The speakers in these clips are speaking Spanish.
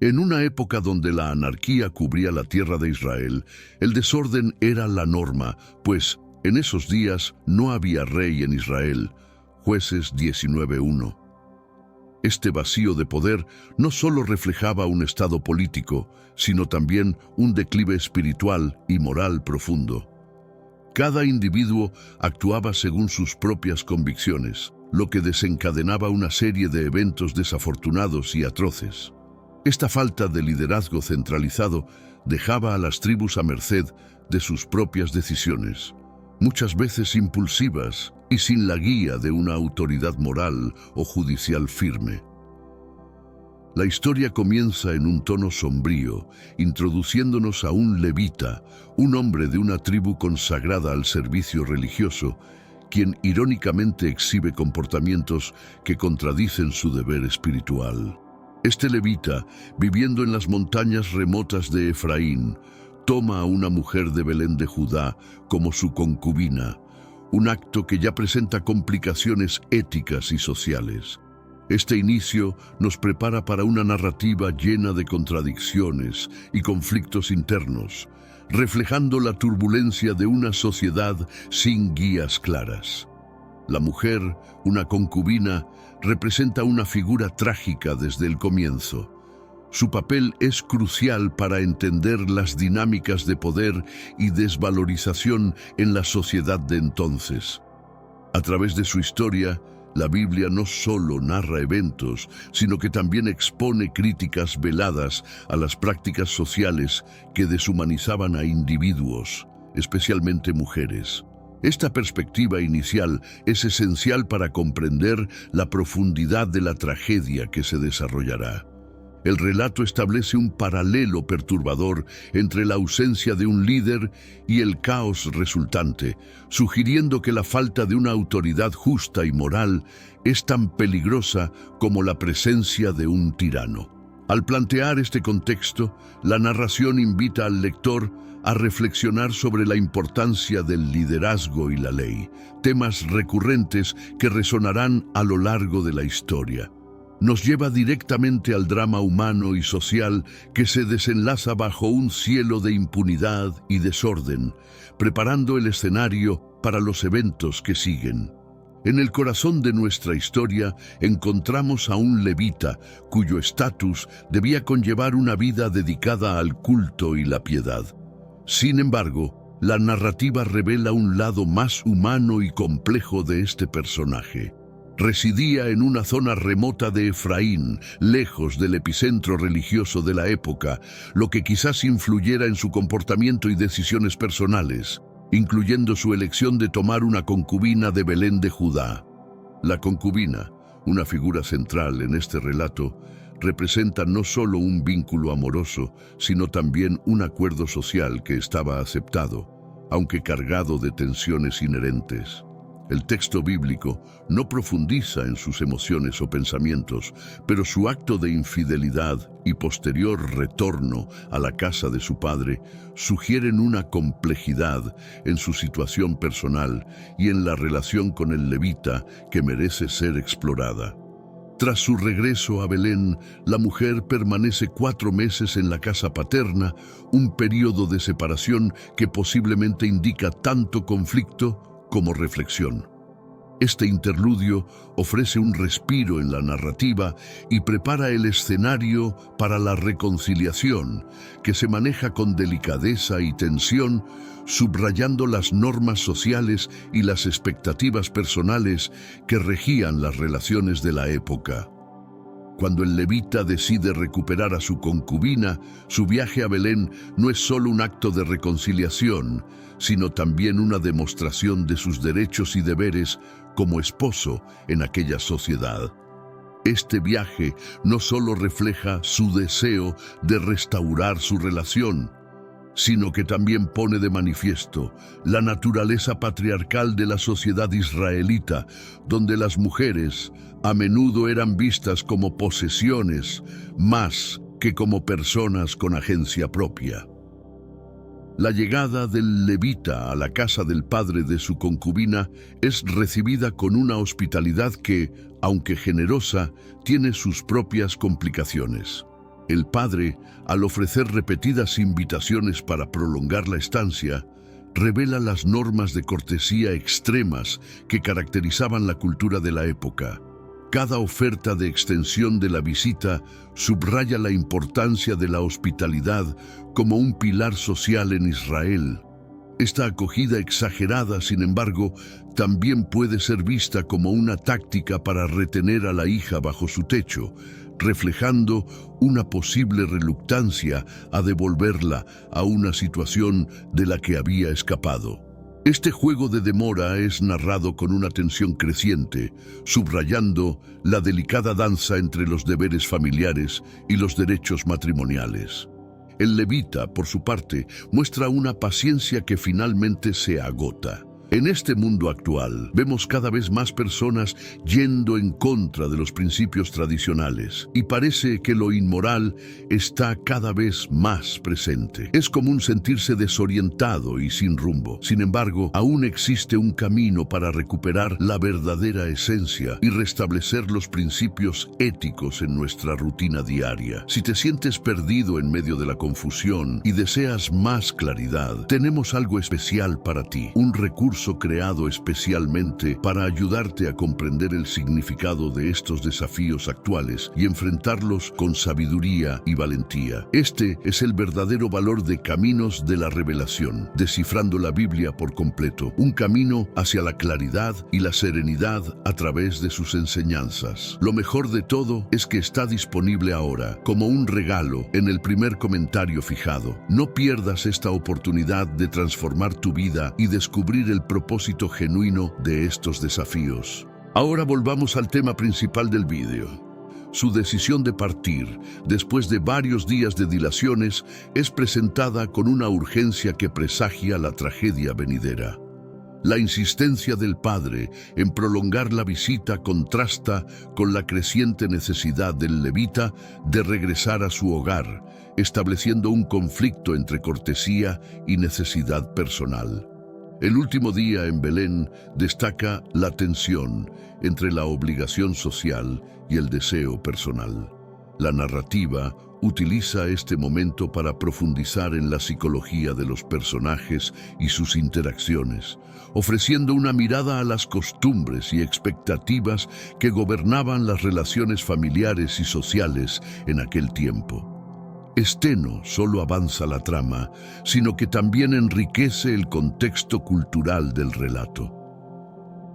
En una época donde la anarquía cubría la tierra de Israel, el desorden era la norma, pues en esos días no había rey en Israel. Jueces 19:1. Este vacío de poder no solo reflejaba un estado político, sino también un declive espiritual y moral profundo. Cada individuo actuaba según sus propias convicciones, lo que desencadenaba una serie de eventos desafortunados y atroces. Esta falta de liderazgo centralizado dejaba a las tribus a merced de sus propias decisiones, muchas veces impulsivas y sin la guía de una autoridad moral o judicial firme. La historia comienza en un tono sombrío, introduciéndonos a un levita, un hombre de una tribu consagrada al servicio religioso, quien irónicamente exhibe comportamientos que contradicen su deber espiritual. Este levita, viviendo en las montañas remotas de Efraín, toma a una mujer de Belén de Judá como su concubina, un acto que ya presenta complicaciones éticas y sociales. Este inicio nos prepara para una narrativa llena de contradicciones y conflictos internos, reflejando la turbulencia de una sociedad sin guías claras. La mujer, una concubina, representa una figura trágica desde el comienzo. Su papel es crucial para entender las dinámicas de poder y desvalorización en la sociedad de entonces. A través de su historia, la Biblia no solo narra eventos, sino que también expone críticas veladas a las prácticas sociales que deshumanizaban a individuos, especialmente mujeres. Esta perspectiva inicial es esencial para comprender la profundidad de la tragedia que se desarrollará. El relato establece un paralelo perturbador entre la ausencia de un líder y el caos resultante, sugiriendo que la falta de una autoridad justa y moral es tan peligrosa como la presencia de un tirano. Al plantear este contexto, la narración invita al lector a reflexionar sobre la importancia del liderazgo y la ley, temas recurrentes que resonarán a lo largo de la historia. Nos lleva directamente al drama humano y social que se desenlaza bajo un cielo de impunidad y desorden, preparando el escenario para los eventos que siguen. En el corazón de nuestra historia encontramos a un levita cuyo estatus debía conllevar una vida dedicada al culto y la piedad. Sin embargo, la narrativa revela un lado más humano y complejo de este personaje. Residía en una zona remota de Efraín, lejos del epicentro religioso de la época, lo que quizás influyera en su comportamiento y decisiones personales, incluyendo su elección de tomar una concubina de Belén de Judá. La concubina, una figura central en este relato, representa no solo un vínculo amoroso, sino también un acuerdo social que estaba aceptado, aunque cargado de tensiones inherentes. El texto bíblico no profundiza en sus emociones o pensamientos, pero su acto de infidelidad y posterior retorno a la casa de su padre sugieren una complejidad en su situación personal y en la relación con el levita que merece ser explorada. Tras su regreso a Belén, la mujer permanece 4 meses en la casa paterna, un periodo de separación que posiblemente indica tanto conflicto como reflexión. Este interludio ofrece un respiro en la narrativa y prepara el escenario para la reconciliación, que se maneja con delicadeza y tensión, subrayando las normas sociales y las expectativas personales que regían las relaciones de la época. Cuando el levita decide recuperar a su concubina, su viaje a Belén no es solo un acto de reconciliación, sino también una demostración de sus derechos y deberes como esposo en aquella sociedad. Este viaje no solo refleja su deseo de restaurar su relación, sino que también pone de manifiesto la naturaleza patriarcal de la sociedad israelita, donde las mujeres a menudo eran vistas como posesiones más que como personas con agencia propia. La llegada del levita a la casa del padre de su concubina es recibida con una hospitalidad que, aunque generosa, tiene sus propias complicaciones. El padre, al ofrecer repetidas invitaciones para prolongar la estancia, revela las normas de cortesía extremas que caracterizaban la cultura de la época. Cada oferta de extensión de la visita subraya la importancia de la hospitalidad como un pilar social en Israel. Esta acogida exagerada, sin embargo, también puede ser vista como una táctica para retener a la hija bajo su techo, reflejando una posible reluctancia a devolverla a una situación de la que había escapado. Este juego de demora es narrado con una tensión creciente, subrayando la delicada danza entre los deberes familiares y los derechos matrimoniales. El levita, por su parte, muestra una paciencia que finalmente se agota. En este mundo actual, vemos cada vez más personas yendo en contra de los principios tradicionales y parece que lo inmoral está cada vez más presente. Es común sentirse desorientado y sin rumbo. Sin embargo, aún existe un camino para recuperar la verdadera esencia y restablecer los principios éticos en nuestra rutina diaria. Si te sientes perdido en medio de la confusión y deseas más claridad, tenemos algo especial para ti, un recurso creado especialmente para ayudarte a comprender el significado de estos desafíos actuales y enfrentarlos con sabiduría y valentía. Este es el verdadero valor de Caminos de la Revelación, descifrando la Biblia por completo, un camino hacia la claridad y la serenidad a través de sus enseñanzas. Lo mejor de todo es que está disponible ahora, como un regalo, en el primer comentario fijado. No pierdas esta oportunidad de transformar tu vida y descubrir el propósito genuino de estos desafíos. Ahora volvamos al tema principal del vídeo. Su decisión de partir, después de varios días de dilaciones, es presentada con una urgencia que presagia la tragedia venidera. La insistencia del padre en prolongar la visita contrasta con la creciente necesidad del levita de regresar a su hogar, estableciendo un conflicto entre cortesía y necesidad personal. El último día en Belén destaca la tensión entre la obligación social y el deseo personal. La narrativa utiliza este momento para profundizar en la psicología de los personajes y sus interacciones, ofreciendo una mirada a las costumbres y expectativas que gobernaban las relaciones familiares y sociales en aquel tiempo. Este no solo avanza la trama, sino que también enriquece el contexto cultural del relato.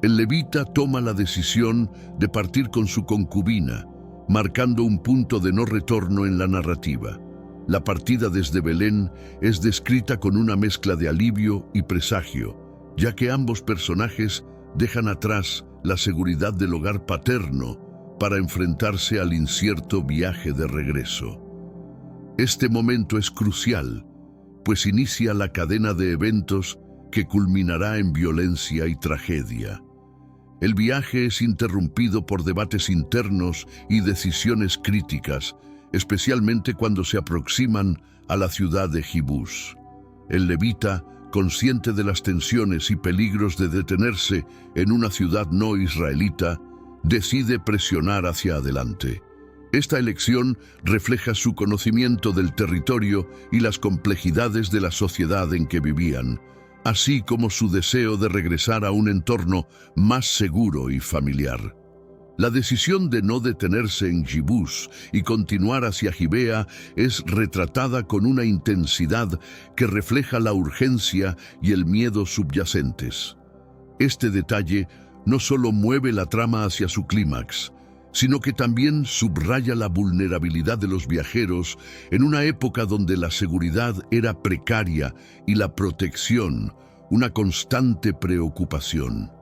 El levita toma la decisión de partir con su concubina, marcando un punto de no retorno en la narrativa. La partida desde Belén es descrita con una mezcla de alivio y presagio, ya que ambos personajes dejan atrás la seguridad del hogar paterno para enfrentarse al incierto viaje de regreso. Este momento es crucial, pues inicia la cadena de eventos que culminará en violencia y tragedia. El viaje es interrumpido por debates internos y decisiones críticas, especialmente cuando se aproximan a la ciudad de Jebús. El levita, consciente de las tensiones y peligros de detenerse en una ciudad no israelita, decide presionar hacia adelante. Esta elección refleja su conocimiento del territorio y las complejidades de la sociedad en que vivían, así como su deseo de regresar a un entorno más seguro y familiar. La decisión de no detenerse en Jebús y continuar hacia Gibea es retratada con una intensidad que refleja la urgencia y el miedo subyacentes. Este detalle no solo mueve la trama hacia su clímax, sino que también subraya la vulnerabilidad de los viajeros en una época donde la seguridad era precaria y la protección una constante preocupación.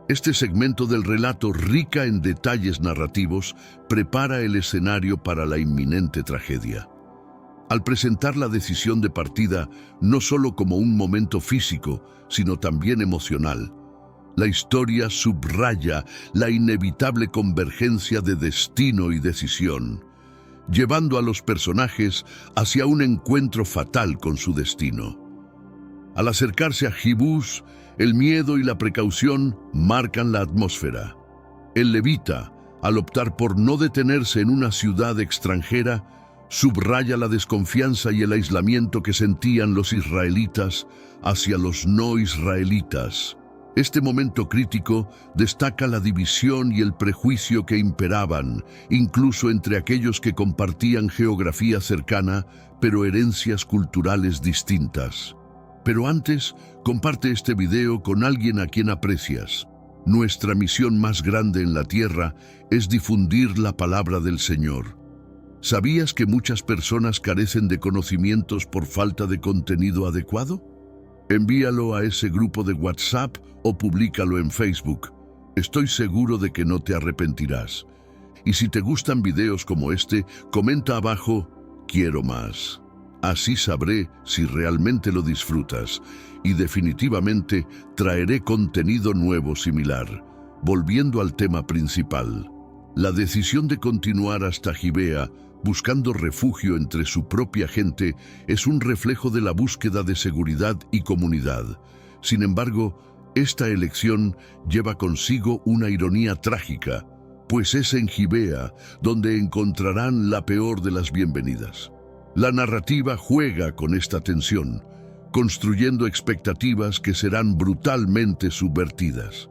Este segmento del relato, rica en detalles narrativos, prepara el escenario para la inminente tragedia. Al presentar la decisión de partida no solo como un momento físico, sino también emocional, la historia subraya la inevitable convergencia de destino y decisión, llevando a los personajes hacia un encuentro fatal con su destino. Al acercarse a Jebús, el miedo y la precaución marcan la atmósfera. El levita, al optar por no detenerse en una ciudad extranjera, subraya la desconfianza y el aislamiento que sentían los israelitas hacia los no israelitas. Este momento crítico destaca la división y el prejuicio que imperaban, incluso entre aquellos que compartían geografía cercana, pero herencias culturales distintas. Pero antes, comparte este video con alguien a quien aprecias. Nuestra misión más grande en la tierra es difundir la palabra del Señor. ¿Sabías que muchas personas carecen de conocimientos por falta de contenido adecuado? Envíalo a ese grupo de WhatsApp o públicalo en Facebook. Estoy seguro de que no te arrepentirás. Y si te gustan videos como este, comenta abajo, quiero más. Así sabré si realmente lo disfrutas y definitivamente traeré contenido nuevo similar. Volviendo al tema principal, la decisión de continuar hasta Gibea, buscando refugio entre su propia gente, es un reflejo de la búsqueda de seguridad y comunidad. Sin embargo, esta elección lleva consigo una ironía trágica, pues es en Gibea donde encontrarán la peor de las bienvenidas. La narrativa juega con esta tensión, construyendo expectativas que serán brutalmente subvertidas.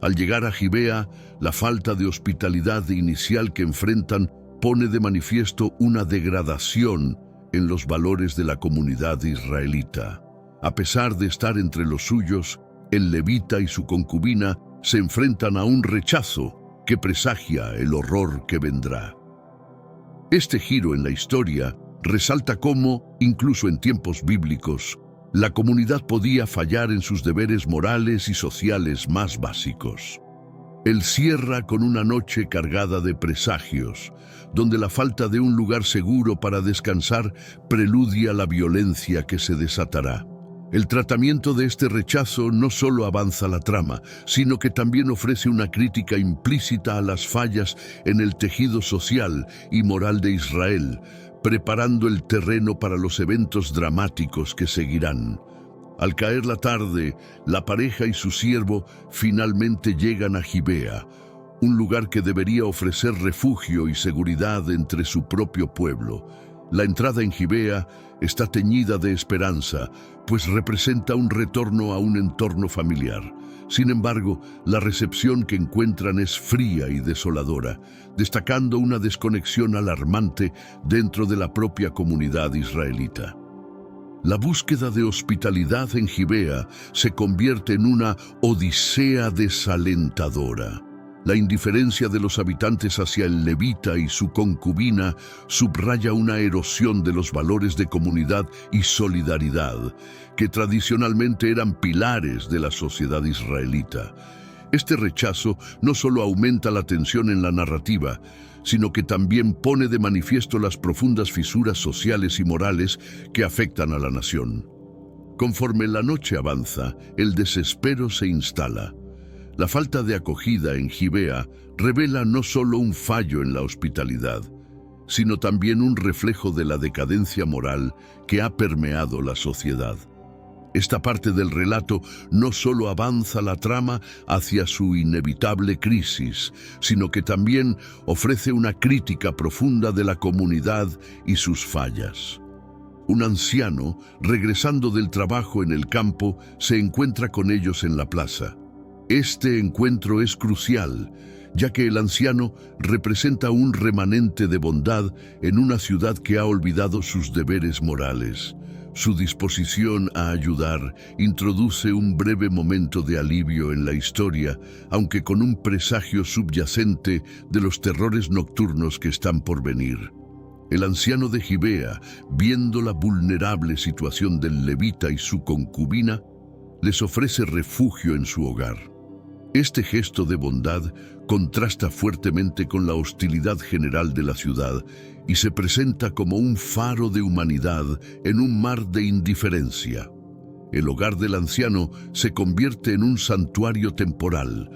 Al llegar a Gibea, la falta de hospitalidad inicial que enfrentan pone de manifiesto una degradación en los valores de la comunidad israelita. A pesar de estar entre los suyos, el levita y su concubina se enfrentan a un rechazo que presagia el horror que vendrá. Este giro en la historia resalta cómo, incluso en tiempos bíblicos, la comunidad podía fallar en sus deberes morales y sociales más básicos. Él cierra con una noche cargada de presagios, donde la falta de un lugar seguro para descansar preludia la violencia que se desatará. El tratamiento de este rechazo no solo avanza la trama, sino que también ofrece una crítica implícita a las fallas en el tejido social y moral de Israel, preparando el terreno para los eventos dramáticos que seguirán. Al caer la tarde, la pareja y su siervo finalmente llegan a Gibea, un lugar que debería ofrecer refugio y seguridad entre su propio pueblo. La entrada en Gibea está teñida de esperanza, pues representa un retorno a un entorno familiar. Sin embargo, la recepción que encuentran es fría y desoladora, destacando una desconexión alarmante dentro de la propia comunidad israelita. La búsqueda de hospitalidad en Gibea se convierte en una odisea desalentadora. La indiferencia de los habitantes hacia el levita y su concubina subraya una erosión de los valores de comunidad y solidaridad, que tradicionalmente eran pilares de la sociedad israelita. Este rechazo no solo aumenta la tensión en la narrativa, sino que también pone de manifiesto las profundas fisuras sociales y morales que afectan a la nación. Conforme la noche avanza, el desespero se instala. La falta de acogida en Gibea revela no solo un fallo en la hospitalidad, sino también un reflejo de la decadencia moral que ha permeado la sociedad. Esta parte del relato no solo avanza la trama hacia su inevitable crisis, sino que también ofrece una crítica profunda de la comunidad y sus fallas. Un anciano, regresando del trabajo en el campo, se encuentra con ellos en la plaza. Este encuentro es crucial, ya que el anciano representa un remanente de bondad en una ciudad que ha olvidado sus deberes morales. Su disposición a ayudar introduce un breve momento de alivio en la historia, aunque con un presagio subyacente de los terrores nocturnos que están por venir. El anciano de Gibea, viendo la vulnerable situación del levita y su concubina, les ofrece refugio en su hogar. Este gesto de bondad contrasta fuertemente con la hostilidad general de la ciudad y se presenta como un faro de humanidad en un mar de indiferencia. El hogar del anciano se convierte en un santuario temporal,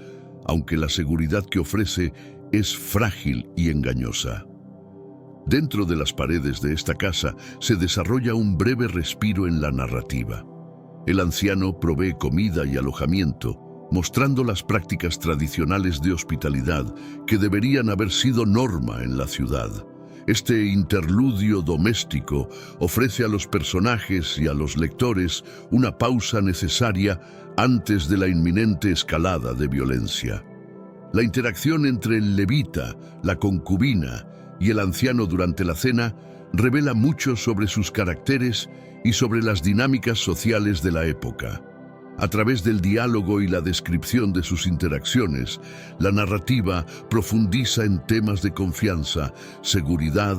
aunque la seguridad que ofrece es frágil y engañosa. Dentro de las paredes de esta casa se desarrolla un breve respiro en la narrativa. El anciano provee comida y alojamiento, mostrando las prácticas tradicionales de hospitalidad que deberían haber sido norma en la ciudad. Este interludio doméstico ofrece a los personajes y a los lectores una pausa necesaria antes de la inminente escalada de violencia. La interacción entre el levita, la concubina y el anciano durante la cena revela mucho sobre sus caracteres y sobre las dinámicas sociales de la época. A través del diálogo y la descripción de sus interacciones, la narrativa profundiza en temas de confianza, seguridad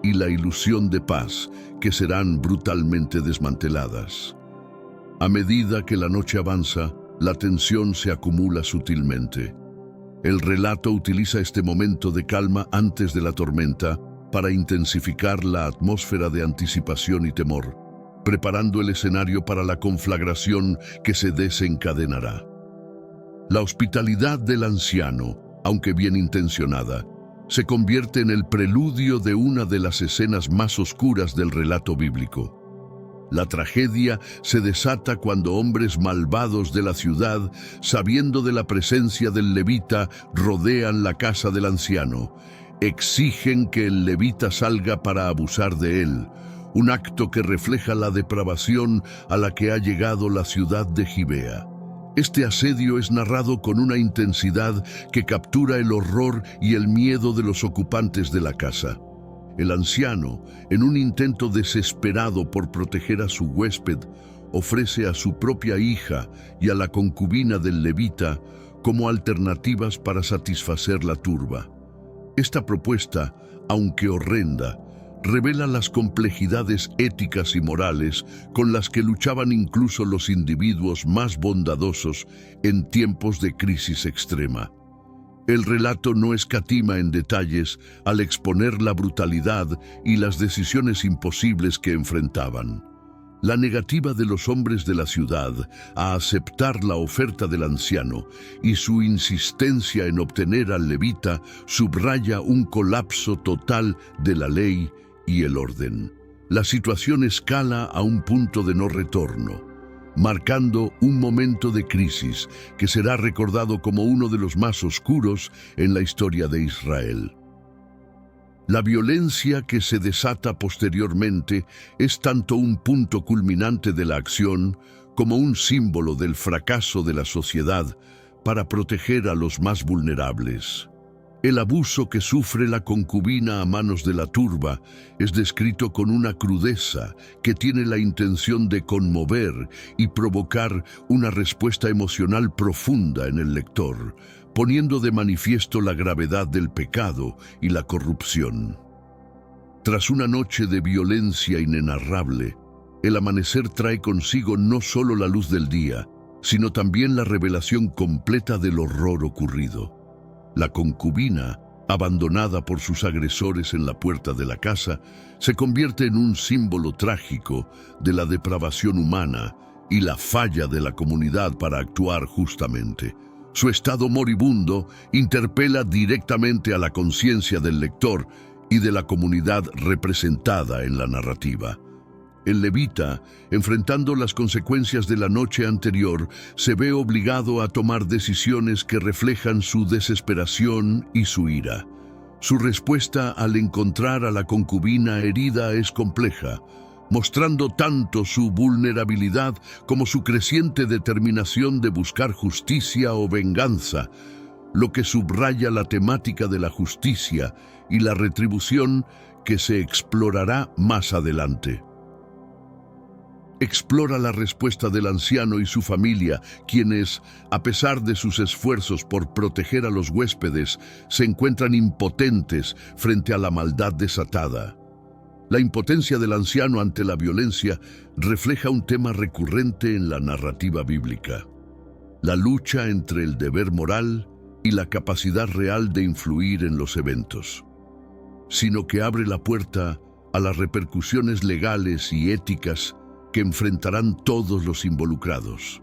y la ilusión de paz, que serán brutalmente desmanteladas. A medida que la noche avanza, la tensión se acumula sutilmente. El relato utiliza este momento de calma antes de la tormenta para intensificar la atmósfera de anticipación y temor, preparando el escenario para la conflagración que se desencadenará. La hospitalidad del anciano, aunque bien intencionada, se convierte en el preludio de una de las escenas más oscuras del relato bíblico. La tragedia se desata cuando hombres malvados de la ciudad, sabiendo de la presencia del levita, rodean la casa del anciano. Exigen que el levita salga para abusar de él, un acto que refleja la depravación a la que ha llegado la ciudad de Gibea. Este asedio es narrado con una intensidad que captura el horror y el miedo de los ocupantes de la casa. El anciano, en un intento desesperado por proteger a su huésped, ofrece a su propia hija y a la concubina del levita como alternativas para satisfacer la turba. Esta propuesta, aunque horrenda, revela las complejidades éticas y morales con las que luchaban incluso los individuos más bondadosos en tiempos de crisis extrema. El relato no escatima en detalles al exponer la brutalidad y las decisiones imposibles que enfrentaban. La negativa de los hombres de la ciudad a aceptar la oferta del anciano y su insistencia en obtener al levita subraya un colapso total de la ley y el orden. La situación escala a un punto de no retorno, marcando un momento de crisis que será recordado como uno de los más oscuros en la historia de Israel. La violencia que se desata posteriormente es tanto un punto culminante de la acción como un símbolo del fracaso de la sociedad para proteger a los más vulnerables. El abuso que sufre la concubina a manos de la turba es descrito con una crudeza que tiene la intención de conmover y provocar una respuesta emocional profunda en el lector, poniendo de manifiesto la gravedad del pecado y la corrupción. Tras una noche de violencia inenarrable, el amanecer trae consigo no solo la luz del día, sino también la revelación completa del horror ocurrido. La concubina, abandonada por sus agresores en la puerta de la casa, se convierte en un símbolo trágico de la depravación humana y la falla de la comunidad para actuar justamente. Su estado moribundo interpela directamente a la conciencia del lector y de la comunidad representada en la narrativa. El levita, enfrentando las consecuencias de la noche anterior, se ve obligado a tomar decisiones que reflejan su desesperación y su ira. Su respuesta al encontrar a la concubina herida es compleja, mostrando tanto su vulnerabilidad como su creciente determinación de buscar justicia o venganza, lo que subraya la temática de la justicia y la retribución que se explorará más adelante. Explora la respuesta del anciano y su familia, quienes, a pesar de sus esfuerzos por proteger a los huéspedes, se encuentran impotentes frente a la maldad desatada. La impotencia del anciano ante la violencia refleja un tema recurrente en la narrativa bíblica: la lucha entre el deber moral y la capacidad real de influir en los eventos, sino que abre la puerta a las repercusiones legales y éticas que enfrentarán todos los involucrados.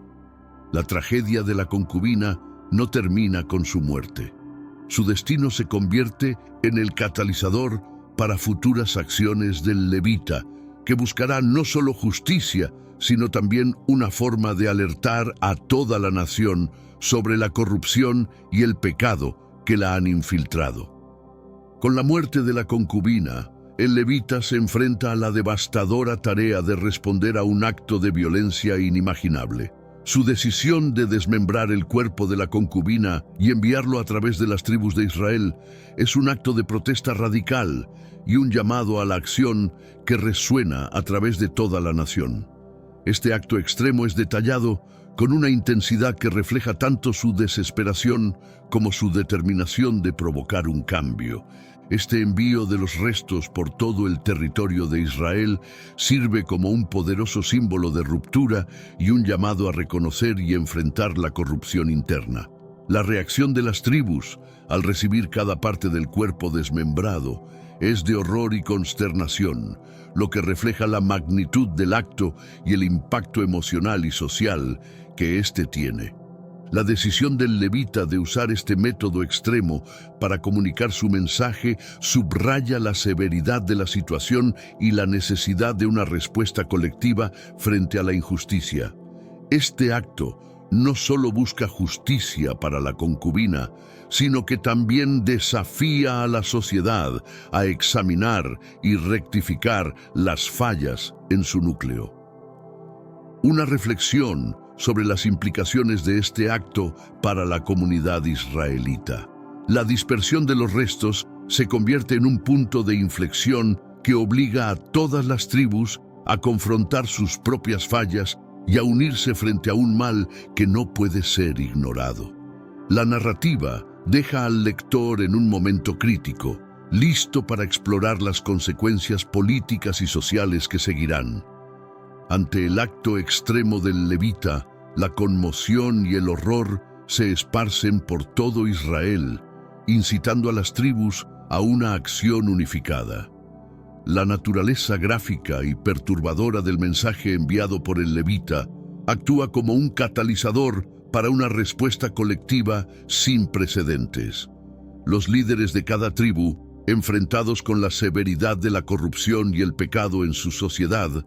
La tragedia de la concubina no termina con su muerte. Su destino se convierte en el catalizador para futuras acciones del levita, que buscará no solo justicia, sino también una forma de alertar a toda la nación sobre la corrupción y el pecado que la han infiltrado. Con la muerte de la concubina, el levita se enfrenta a la devastadora tarea de responder a un acto de violencia inimaginable. Su decisión de desmembrar el cuerpo de la concubina y enviarlo a través de las tribus de Israel es un acto de protesta radical y un llamado a la acción que resuena a través de toda la nación. Este acto extremo es detallado con una intensidad que refleja tanto su desesperación como su determinación de provocar un cambio. Este envío de los restos por todo el territorio de Israel sirve como un poderoso símbolo de ruptura y un llamado a reconocer y enfrentar la corrupción interna. La reacción de las tribus al recibir cada parte del cuerpo desmembrado es de horror y consternación, lo que refleja la magnitud del acto y el impacto emocional y social que éste tiene. La decisión del levita de usar este método extremo para comunicar su mensaje subraya la severidad de la situación y la necesidad de una respuesta colectiva frente a la injusticia. Este acto no solo busca justicia para la concubina, sino que también desafía a la sociedad a examinar y rectificar las fallas en su núcleo. Una reflexión sobre las implicaciones de este acto para la comunidad israelita. La dispersión de los restos se convierte en un punto de inflexión que obliga a todas las tribus a confrontar sus propias fallas y a unirse frente a un mal que no puede ser ignorado. La narrativa deja al lector en un momento crítico, listo para explorar las consecuencias políticas y sociales que seguirán. Ante el acto extremo del levita, la conmoción y el horror se esparcen por todo Israel, incitando a las tribus a una acción unificada. La naturaleza gráfica y perturbadora del mensaje enviado por el levita actúa como un catalizador para una respuesta colectiva sin precedentes. Los líderes de cada tribu, enfrentados con la severidad de la corrupción y el pecado en su sociedad,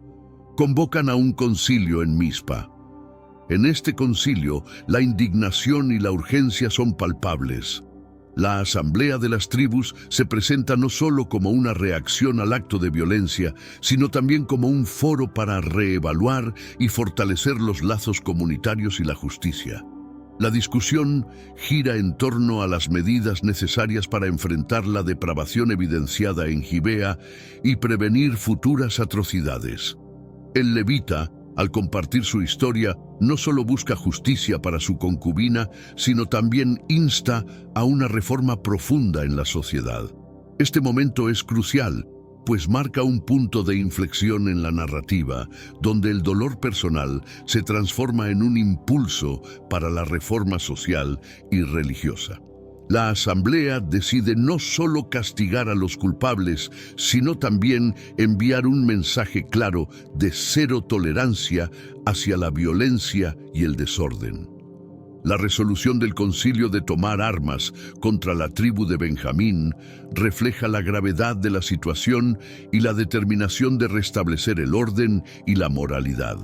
convocan a un concilio en Mizpa. En este concilio, la indignación y la urgencia son palpables. La asamblea de las tribus se presenta no solo como una reacción al acto de violencia, sino también como un foro para reevaluar y fortalecer los lazos comunitarios y la justicia. La discusión gira en torno a las medidas necesarias para enfrentar la depravación evidenciada en Gibea y prevenir futuras atrocidades. El levita, al compartir su historia, no solo busca justicia para su concubina, sino también insta a una reforma profunda en la sociedad. Este momento es crucial, pues marca un punto de inflexión en la narrativa, donde el dolor personal se transforma en un impulso para la reforma social y religiosa. La asamblea decide no solo castigar a los culpables, sino también enviar un mensaje claro de cero tolerancia hacia la violencia y el desorden. La resolución del concilio de tomar armas contra la tribu de Benjamín refleja la gravedad de la situación y la determinación de restablecer el orden y la moralidad.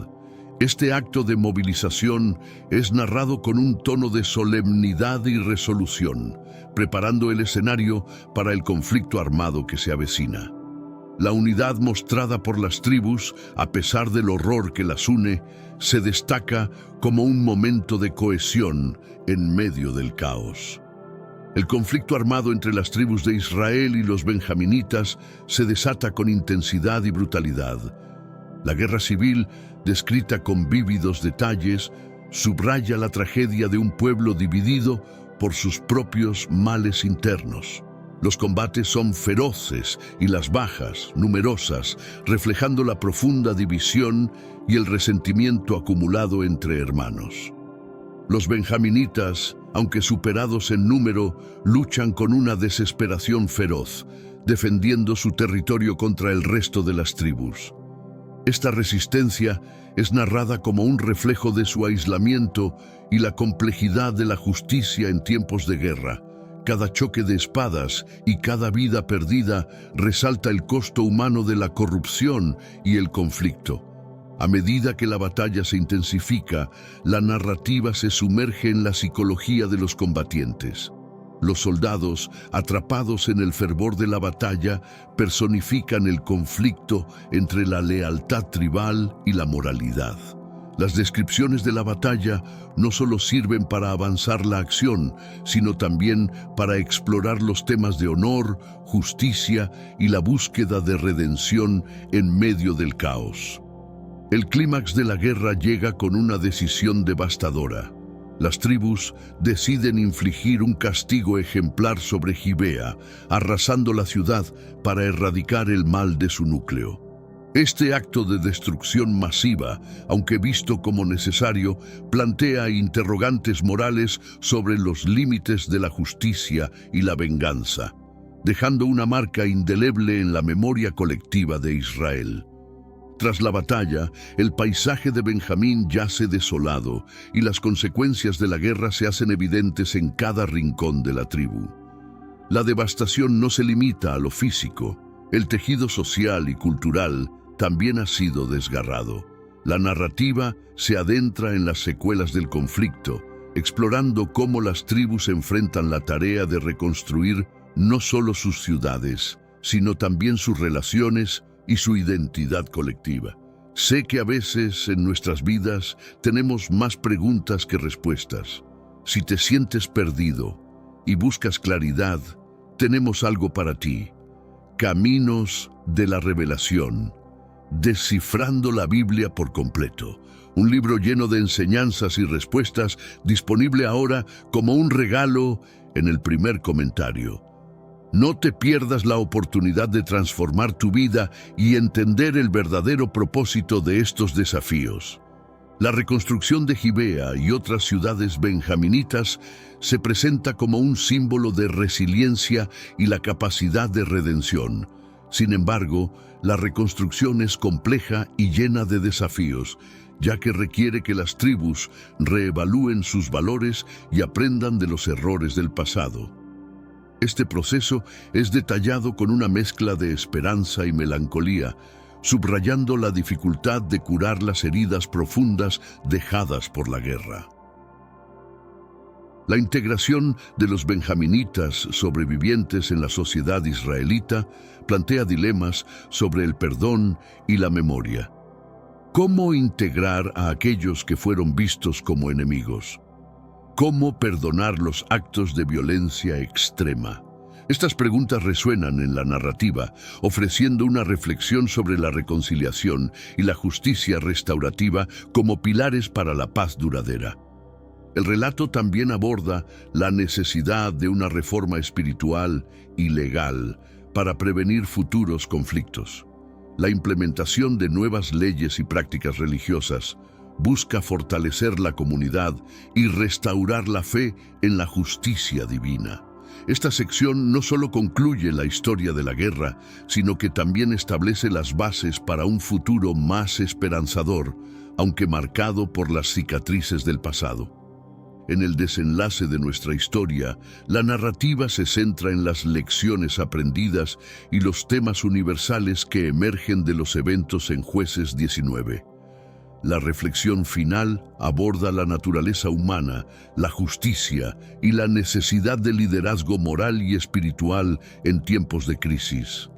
Este acto de movilización es narrado con un tono de solemnidad y resolución, preparando el escenario para el conflicto armado que se avecina. La unidad mostrada por las tribus, a pesar del horror que las une, se destaca como un momento de cohesión en medio del caos. El conflicto armado entre las tribus de Israel y los benjaminitas se desata con intensidad y brutalidad. La guerra civil, descrita con vívidos detalles, subraya la tragedia de un pueblo dividido por sus propios males internos. Los combates son feroces y las bajas, numerosas, reflejando la profunda división y el resentimiento acumulado entre hermanos. Los benjaminitas, aunque superados en número, luchan con una desesperación feroz, defendiendo su territorio contra el resto de las tribus. Esta resistencia es narrada como un reflejo de su aislamiento y la complejidad de la justicia en tiempos de guerra. Cada choque de espadas y cada vida perdida resalta el costo humano de la corrupción y el conflicto. A medida que la batalla se intensifica, la narrativa se sumerge en la psicología de los combatientes. Los soldados, atrapados en el fervor de la batalla, personifican el conflicto entre la lealtad tribal y la moralidad. Las descripciones de la batalla no solo sirven para avanzar la acción, sino también para explorar los temas de honor, justicia y la búsqueda de redención en medio del caos. El clímax de la guerra llega con una decisión devastadora. Las tribus deciden infligir un castigo ejemplar sobre Gibea, arrasando la ciudad para erradicar el mal de su núcleo. Este acto de destrucción masiva, aunque visto como necesario, plantea interrogantes morales sobre los límites de la justicia y la venganza, dejando una marca indeleble en la memoria colectiva de Israel. Tras la batalla, el paisaje de Benjamín yace desolado y las consecuencias de la guerra se hacen evidentes en cada rincón de la tribu. La devastación no se limita a lo físico. El tejido social y cultural también ha sido desgarrado. La narrativa se adentra en las secuelas del conflicto, explorando cómo las tribus enfrentan la tarea de reconstruir no solo sus ciudades, sino también sus relaciones y su identidad colectiva. Sé que a veces en nuestras vidas tenemos más preguntas que respuestas. Si te sientes perdido y buscas claridad, tenemos algo para ti. Caminos de la Revelación. Descifrando la Biblia por completo. Un libro lleno de enseñanzas y respuestas, disponible ahora como un regalo en el primer comentario. No te pierdas la oportunidad de transformar tu vida y entender el verdadero propósito de estos desafíos. La reconstrucción de Gibea y otras ciudades benjaminitas se presenta como un símbolo de resiliencia y la capacidad de redención. Sin embargo, la reconstrucción es compleja y llena de desafíos, ya que requiere que las tribus reevalúen sus valores y aprendan de los errores del pasado. Este proceso es detallado con una mezcla de esperanza y melancolía, subrayando la dificultad de curar las heridas profundas dejadas por la guerra. La integración de los benjaminitas sobrevivientes en la sociedad israelita plantea dilemas sobre el perdón y la memoria. ¿Cómo integrar a aquellos que fueron vistos como enemigos? ¿Cómo perdonar los actos de violencia extrema? Estas preguntas resuenan en la narrativa, ofreciendo una reflexión sobre la reconciliación y la justicia restaurativa como pilares para la paz duradera. El relato también aborda la necesidad de una reforma espiritual y legal para prevenir futuros conflictos. La implementación de nuevas leyes y prácticas religiosas busca fortalecer la comunidad y restaurar la fe en la justicia divina. Esta sección no solo concluye la historia de la guerra, sino que también establece las bases para un futuro más esperanzador, aunque marcado por las cicatrices del pasado. En el desenlace de nuestra historia, la narrativa se centra en las lecciones aprendidas y los temas universales que emergen de los eventos en Jueces 19. La reflexión final aborda la naturaleza humana, la justicia y la necesidad de liderazgo moral y espiritual en tiempos de crisis.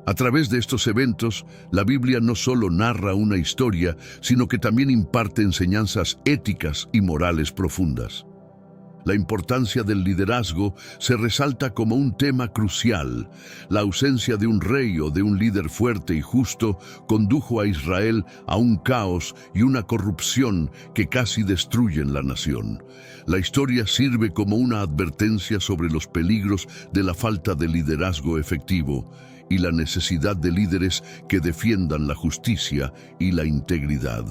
A través de estos eventos, la Biblia no solo narra una historia, sino que también imparte enseñanzas éticas y morales profundas. La importancia del liderazgo se resalta como un tema crucial. La ausencia de un rey o de un líder fuerte y justo condujo a Israel a un caos y una corrupción que casi destruyen la nación. La historia sirve como una advertencia sobre los peligros de la falta de liderazgo efectivo y la necesidad de líderes que defiendan la justicia y la integridad.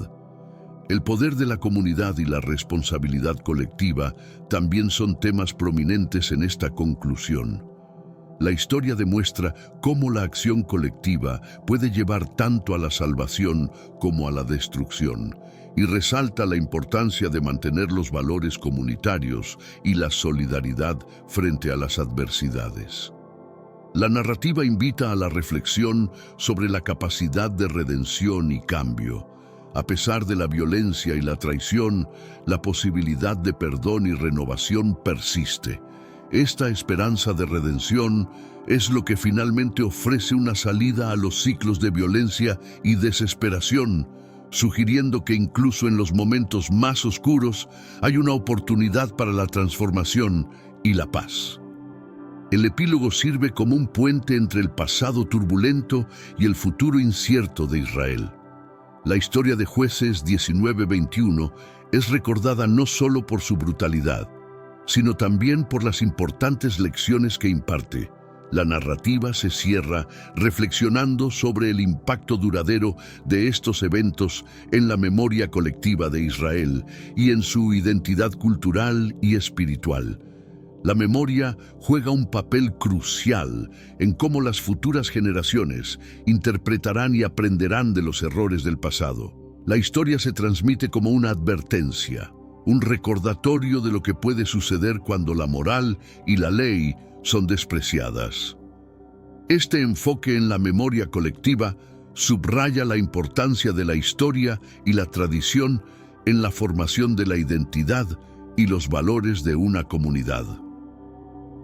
El poder de la comunidad y la responsabilidad colectiva también son temas prominentes en esta conclusión. La historia demuestra cómo la acción colectiva puede llevar tanto a la salvación como a la destrucción, y resalta la importancia de mantener los valores comunitarios y la solidaridad frente a las adversidades. La narrativa invita a la reflexión sobre la capacidad de redención y cambio. A pesar de la violencia y la traición, la posibilidad de perdón y renovación persiste. Esta esperanza de redención es lo que finalmente ofrece una salida a los ciclos de violencia y desesperación, sugiriendo que incluso en los momentos más oscuros hay una oportunidad para la transformación y la paz. El epílogo sirve como un puente entre el pasado turbulento y el futuro incierto de Israel. La historia de Jueces 19:21 es recordada no solo por su brutalidad, sino también por las importantes lecciones que imparte. La narrativa se cierra reflexionando sobre el impacto duradero de estos eventos en la memoria colectiva de Israel y en su identidad cultural y espiritual. La memoria juega un papel crucial en cómo las futuras generaciones interpretarán y aprenderán de los errores del pasado. La historia se transmite como una advertencia, un recordatorio de lo que puede suceder cuando la moral y la ley son despreciadas. Este enfoque en la memoria colectiva subraya la importancia de la historia y la tradición en la formación de la identidad y los valores de una comunidad.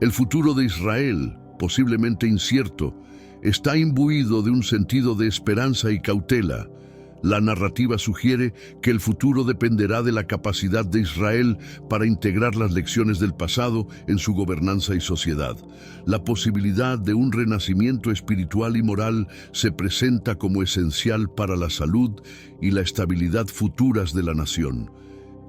El futuro de Israel, posiblemente incierto, está imbuido de un sentido de esperanza y cautela. La narrativa sugiere que el futuro dependerá de la capacidad de Israel para integrar las lecciones del pasado en su gobernanza y sociedad. La posibilidad de un renacimiento espiritual y moral se presenta como esencial para la salud y la estabilidad futuras de la nación.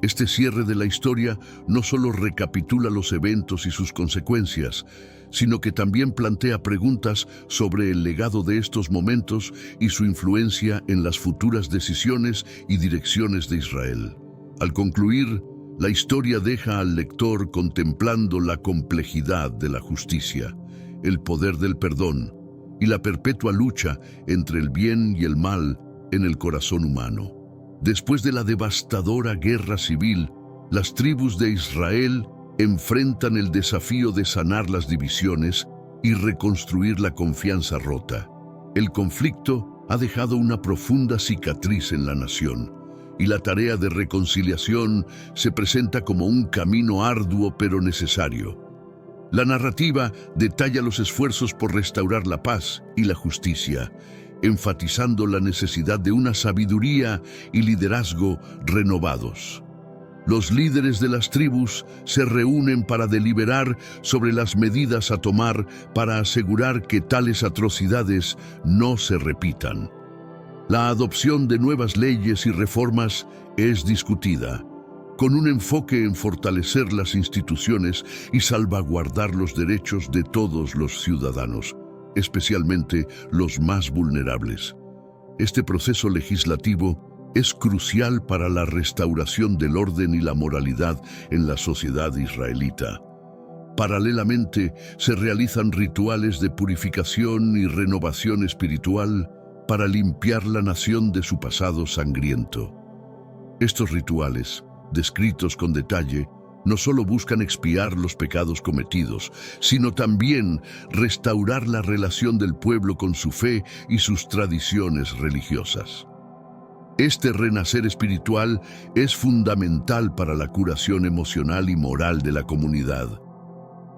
Este cierre de la historia no solo recapitula los eventos y sus consecuencias, sino que también plantea preguntas sobre el legado de estos momentos y su influencia en las futuras decisiones y direcciones de Israel. Al concluir, la historia deja al lector contemplando la complejidad de la justicia, el poder del perdón y la perpetua lucha entre el bien y el mal en el corazón humano. Después de la devastadora guerra civil, las tribus de Israel enfrentan el desafío de sanar las divisiones y reconstruir la confianza rota. El conflicto ha dejado una profunda cicatriz en la nación, y la tarea de reconciliación se presenta como un camino arduo pero necesario. La narrativa detalla los esfuerzos por restaurar la paz y la justicia, enfatizando la necesidad de una sabiduría y liderazgo renovados. Los líderes de las tribus se reúnen para deliberar sobre las medidas a tomar para asegurar que tales atrocidades no se repitan. La adopción de nuevas leyes y reformas es discutida, con un enfoque en fortalecer las instituciones y salvaguardar los derechos de todos los ciudadanos, especialmente los más vulnerables. Este proceso legislativo es crucial para la restauración del orden y la moralidad en la sociedad israelita. Paralelamente, se realizan rituales de purificación y renovación espiritual para limpiar la nación de su pasado sangriento. Estos rituales, descritos con detalle, no solo buscan expiar los pecados cometidos, sino también restaurar la relación del pueblo con su fe y sus tradiciones religiosas. Este renacer espiritual es fundamental para la curación emocional y moral de la comunidad.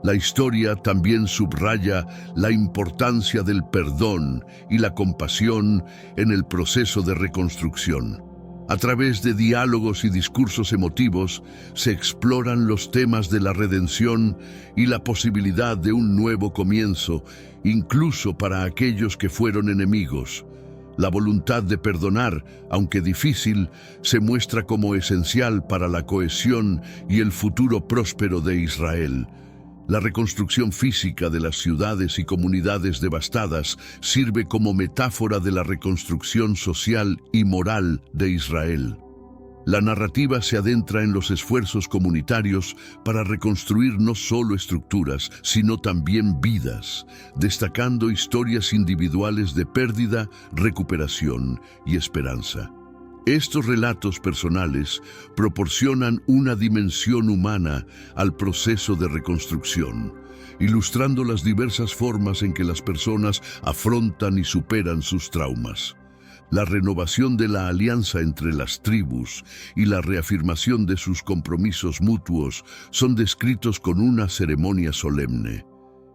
La historia también subraya la importancia del perdón y la compasión en el proceso de reconstrucción. A través de diálogos y discursos emotivos se exploran los temas de la redención y la posibilidad de un nuevo comienzo, incluso para aquellos que fueron enemigos. La voluntad de perdonar, aunque difícil, se muestra como esencial para la cohesión y el futuro próspero de Israel. La reconstrucción física de las ciudades y comunidades devastadas sirve como metáfora de la reconstrucción social y moral de Israel. La narrativa se adentra en los esfuerzos comunitarios para reconstruir no solo estructuras, sino también vidas, destacando historias individuales de pérdida, recuperación y esperanza. Estos relatos personales proporcionan una dimensión humana al proceso de reconstrucción, ilustrando las diversas formas en que las personas afrontan y superan sus traumas. La renovación de la alianza entre las tribus y la reafirmación de sus compromisos mutuos son descritos con una ceremonia solemne.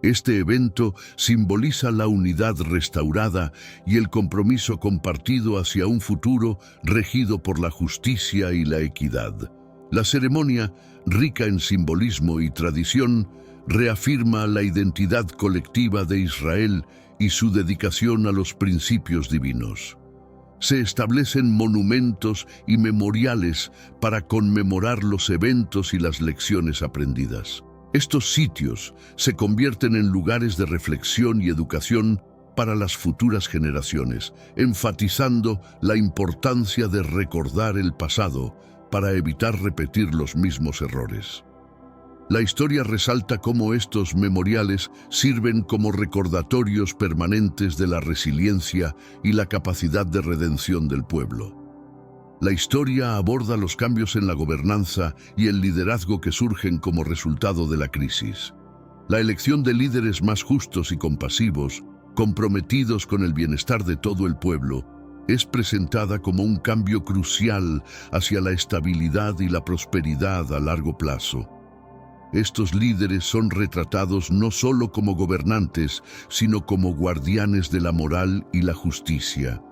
Este evento simboliza la unidad restaurada y el compromiso compartido hacia un futuro regido por la justicia y la equidad. La ceremonia, rica en simbolismo y tradición, reafirma la identidad colectiva de Israel y su dedicación a los principios divinos. Se establecen monumentos y memoriales para conmemorar los eventos y las lecciones aprendidas. Estos sitios se convierten en lugares de reflexión y educación para las futuras generaciones, enfatizando la importancia de recordar el pasado para evitar repetir los mismos errores. La historia resalta cómo estos memoriales sirven como recordatorios permanentes de la resiliencia y la capacidad de redención del pueblo. La historia aborda los cambios en la gobernanza y el liderazgo que surgen como resultado de la crisis. La elección de líderes más justos y compasivos, comprometidos con el bienestar de todo el pueblo, es presentada como un cambio crucial hacia la estabilidad y la prosperidad a largo plazo. Estos líderes son retratados no solo como gobernantes, sino como guardianes de la moral y la justicia.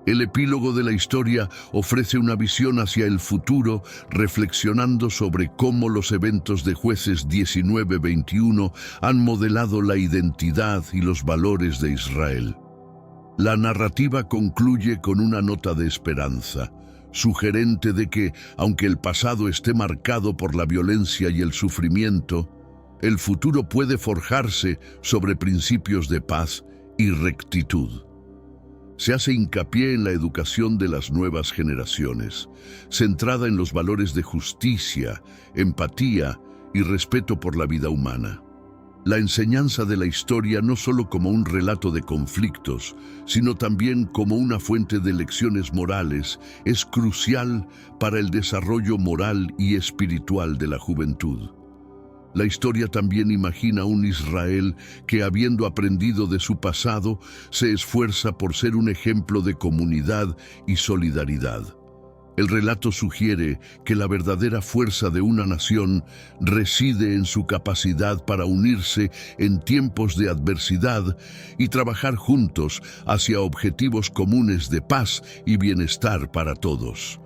El epílogo de la historia ofrece una visión hacia el futuro, reflexionando sobre cómo los eventos de Jueces 19-21 han modelado la identidad y los valores de Israel. La narrativa concluye con una nota de esperanza, sugerente de que, aunque el pasado esté marcado por la violencia y el sufrimiento, el futuro puede forjarse sobre principios de paz y rectitud. Se hace hincapié en la educación de las nuevas generaciones, centrada en los valores de justicia, empatía y respeto por la vida humana. La enseñanza de la historia no solo como un relato de conflictos, sino también como una fuente de lecciones morales, es crucial para el desarrollo moral y espiritual de la juventud. La historia también imagina un Israel que, habiendo aprendido de su pasado, se esfuerza por ser un ejemplo de comunidad y solidaridad. El relato sugiere que la verdadera fuerza de una nación reside en su capacidad para unirse en tiempos de adversidad y trabajar juntos hacia objetivos comunes de paz y bienestar para todos.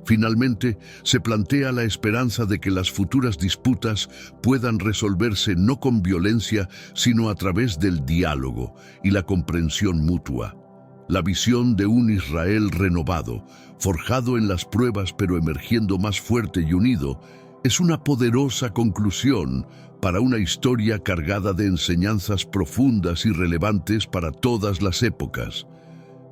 Finalmente, se plantea la esperanza de que las futuras disputas puedan resolverse no con violencia, sino a través del diálogo y la comprensión mutua. La visión de un Israel renovado, forjado en las pruebas pero emergiendo más fuerte y unido, es una poderosa conclusión para una historia cargada de enseñanzas profundas y relevantes para todas las épocas.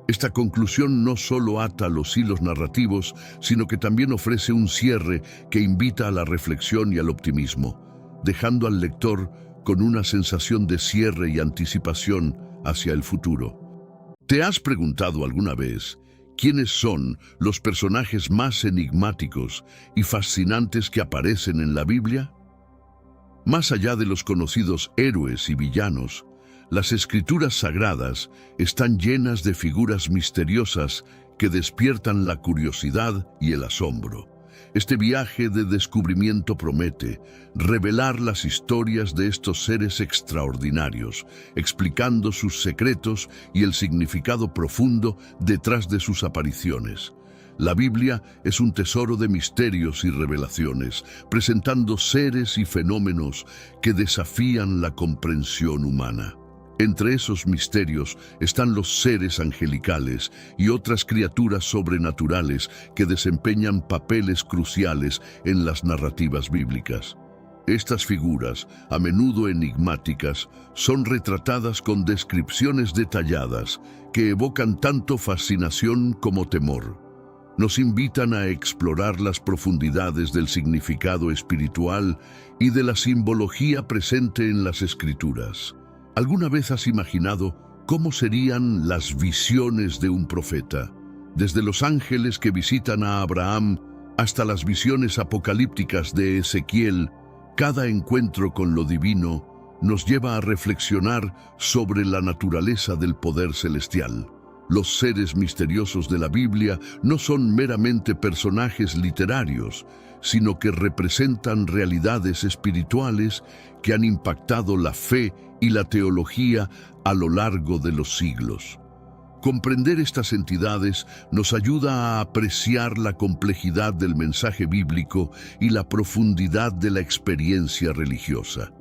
Esta conclusión no solo ata los hilos narrativos, sino que también ofrece un cierre que invita a la reflexión y al optimismo, dejando al lector con una sensación de cierre y anticipación hacia el futuro. ¿Te has preguntado alguna vez quiénes son los personajes más enigmáticos y fascinantes que aparecen en la Biblia? Más allá de los conocidos héroes y villanos, las escrituras sagradas están llenas de figuras misteriosas que despiertan la curiosidad y el asombro. Este viaje de descubrimiento promete revelar las historias de estos seres extraordinarios, explicando sus secretos y el significado profundo detrás de sus apariciones. La Biblia es un tesoro de misterios y revelaciones, presentando seres y fenómenos que desafían la comprensión humana. Entre esos misterios están los seres angelicales y otras criaturas sobrenaturales que desempeñan papeles cruciales en las narrativas bíblicas. Estas figuras, a menudo enigmáticas, son retratadas con descripciones detalladas que evocan tanto fascinación como temor. Nos invitan a explorar las profundidades del significado espiritual y de la simbología presente en las Escrituras. ¿Alguna vez has imaginado cómo serían las visiones de un profeta? Desde los ángeles que visitan a Abraham hasta las visiones apocalípticas de Ezequiel, cada encuentro con lo divino nos lleva a reflexionar sobre la naturaleza del poder celestial. Los seres misteriosos de la Biblia no son meramente personajes literarios, sino que representan realidades espirituales que han impactado la fe y la teología a lo largo de los siglos. Comprender estas entidades nos ayuda a apreciar la complejidad del mensaje bíblico y la profundidad de la experiencia religiosa.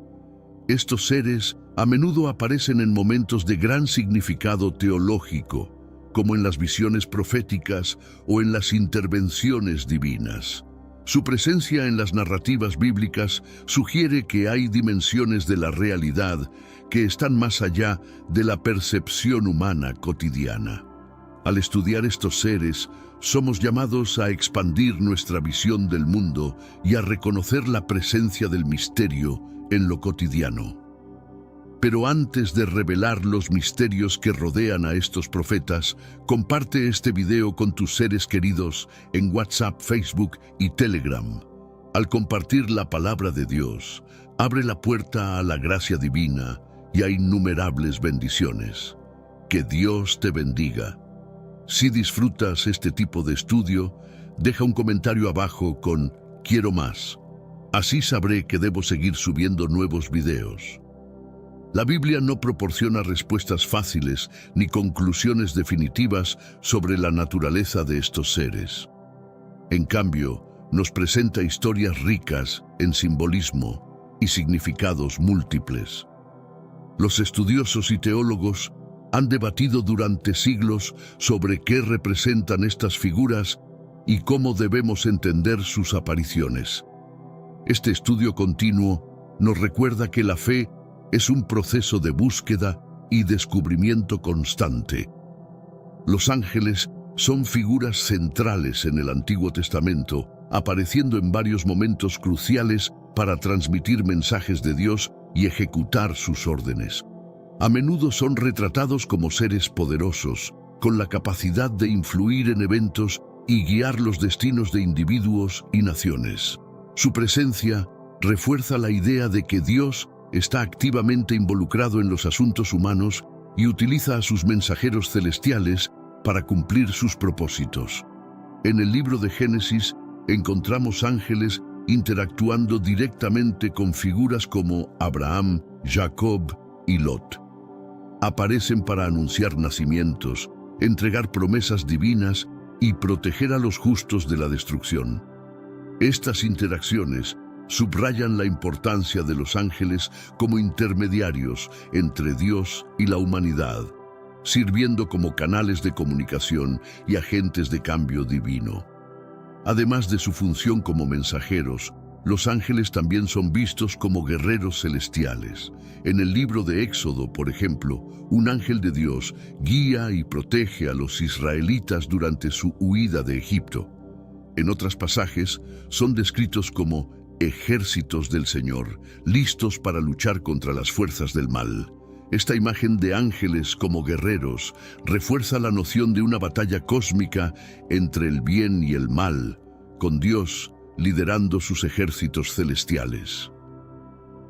Estos seres a menudo aparecen en momentos de gran significado teológico, como en las visiones proféticas o en las intervenciones divinas. Su presencia en las narrativas bíblicas sugiere que hay dimensiones de la realidad que están más allá de la percepción humana cotidiana. Al estudiar estos seres, somos llamados a expandir nuestra visión del mundo y a reconocer la presencia del misterio en lo cotidiano. Pero antes de revelar los misterios que rodean a estos profetas, comparte este video con tus seres queridos en WhatsApp, Facebook y Telegram. Al compartir la palabra de Dios, abre la puerta a la gracia divina y a innumerables bendiciones. Que Dios te bendiga. Si disfrutas este tipo de estudio, deja un comentario abajo con "Quiero más". Así sabré que debo seguir subiendo nuevos videos. La Biblia no proporciona respuestas fáciles ni conclusiones definitivas sobre la naturaleza de estos seres. En cambio, nos presenta historias ricas en simbolismo y significados múltiples. Los estudiosos y teólogos han debatido durante siglos sobre qué representan estas figuras y cómo debemos entender sus apariciones. Este estudio continuo nos recuerda que la fe es un proceso de búsqueda y descubrimiento constante. Los ángeles son figuras centrales en el Antiguo Testamento, apareciendo en varios momentos cruciales para transmitir mensajes de Dios y ejecutar sus órdenes. A menudo son retratados como seres poderosos, con la capacidad de influir en eventos y guiar los destinos de individuos y naciones. Su presencia refuerza la idea de que Dios está activamente involucrado en los asuntos humanos y utiliza a sus mensajeros celestiales para cumplir sus propósitos. En el libro de Génesis encontramos ángeles interactuando directamente con figuras como Abraham, Jacob y Lot. Aparecen para anunciar nacimientos, entregar promesas divinas y proteger a los justos de la destrucción. Estas interacciones subrayan la importancia de los ángeles como intermediarios entre Dios y la humanidad, sirviendo como canales de comunicación y agentes de cambio divino. Además de su función como mensajeros, los ángeles también son vistos como guerreros celestiales. En el libro de Éxodo, por ejemplo, un ángel de Dios guía y protege a los israelitas durante su huida de Egipto. En otros pasajes, son descritos como ejércitos del Señor, listos para luchar contra las fuerzas del mal. Esta imagen de ángeles como guerreros refuerza la noción de una batalla cósmica entre el bien y el mal, con Dios liderando sus ejércitos celestiales.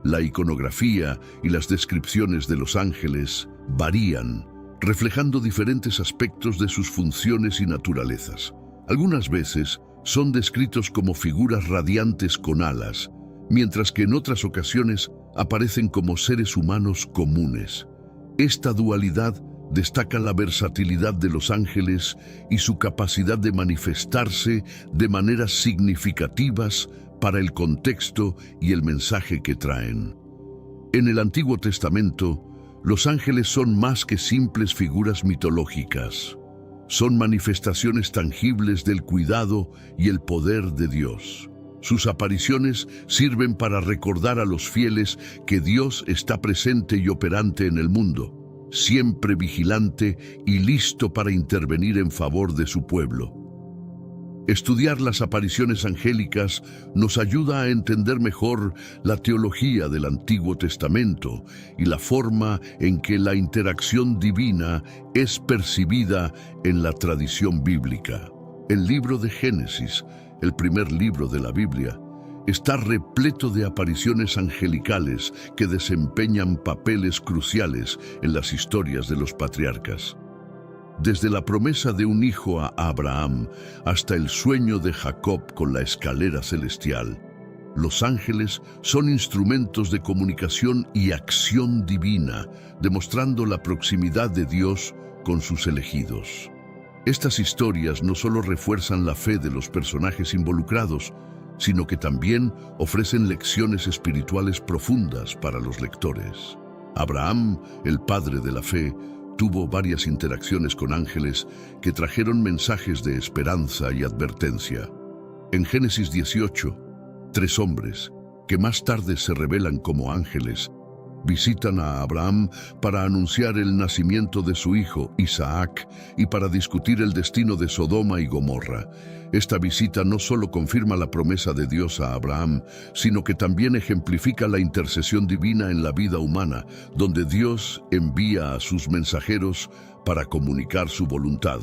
La iconografía y las descripciones de los ángeles varían, reflejando diferentes aspectos de sus funciones y naturalezas. Algunas veces son descritos como figuras radiantes con alas, mientras que en otras ocasiones aparecen como seres humanos comunes. Esta dualidad destaca la versatilidad de los ángeles y su capacidad de manifestarse de maneras significativas para el contexto y el mensaje que traen. En el Antiguo Testamento, los ángeles son más que simples figuras mitológicas. Son manifestaciones tangibles del cuidado y el poder de Dios. Sus apariciones sirven para recordar a los fieles que Dios está presente y operante en el mundo, siempre vigilante y listo para intervenir en favor de su pueblo. Estudiar las apariciones angélicas nos ayuda a entender mejor la teología del Antiguo Testamento y la forma en que la interacción divina es percibida en la tradición bíblica. El libro de Génesis, el primer libro de la Biblia, está repleto de apariciones angelicales que desempeñan papeles cruciales en las historias de los patriarcas. Desde la promesa de un hijo a Abraham hasta el sueño de Jacob con la escalera celestial, los ángeles son instrumentos de comunicación y acción divina, demostrando la proximidad de Dios con sus elegidos. Estas historias no solo refuerzan la fe de los personajes involucrados, sino que también ofrecen lecciones espirituales profundas para los lectores. Abraham, el padre de la fe, tuvo varias interacciones con ángeles que trajeron mensajes de esperanza y advertencia. En Génesis 18, 3 hombres, que más tarde se revelan como ángeles, visitan a Abraham para anunciar el nacimiento de su hijo, Isaac, y para discutir el destino de Sodoma y Gomorra. Esta visita no solo confirma la promesa de Dios a Abraham, sino que también ejemplifica la intercesión divina en la vida humana, donde Dios envía a sus mensajeros para comunicar su voluntad.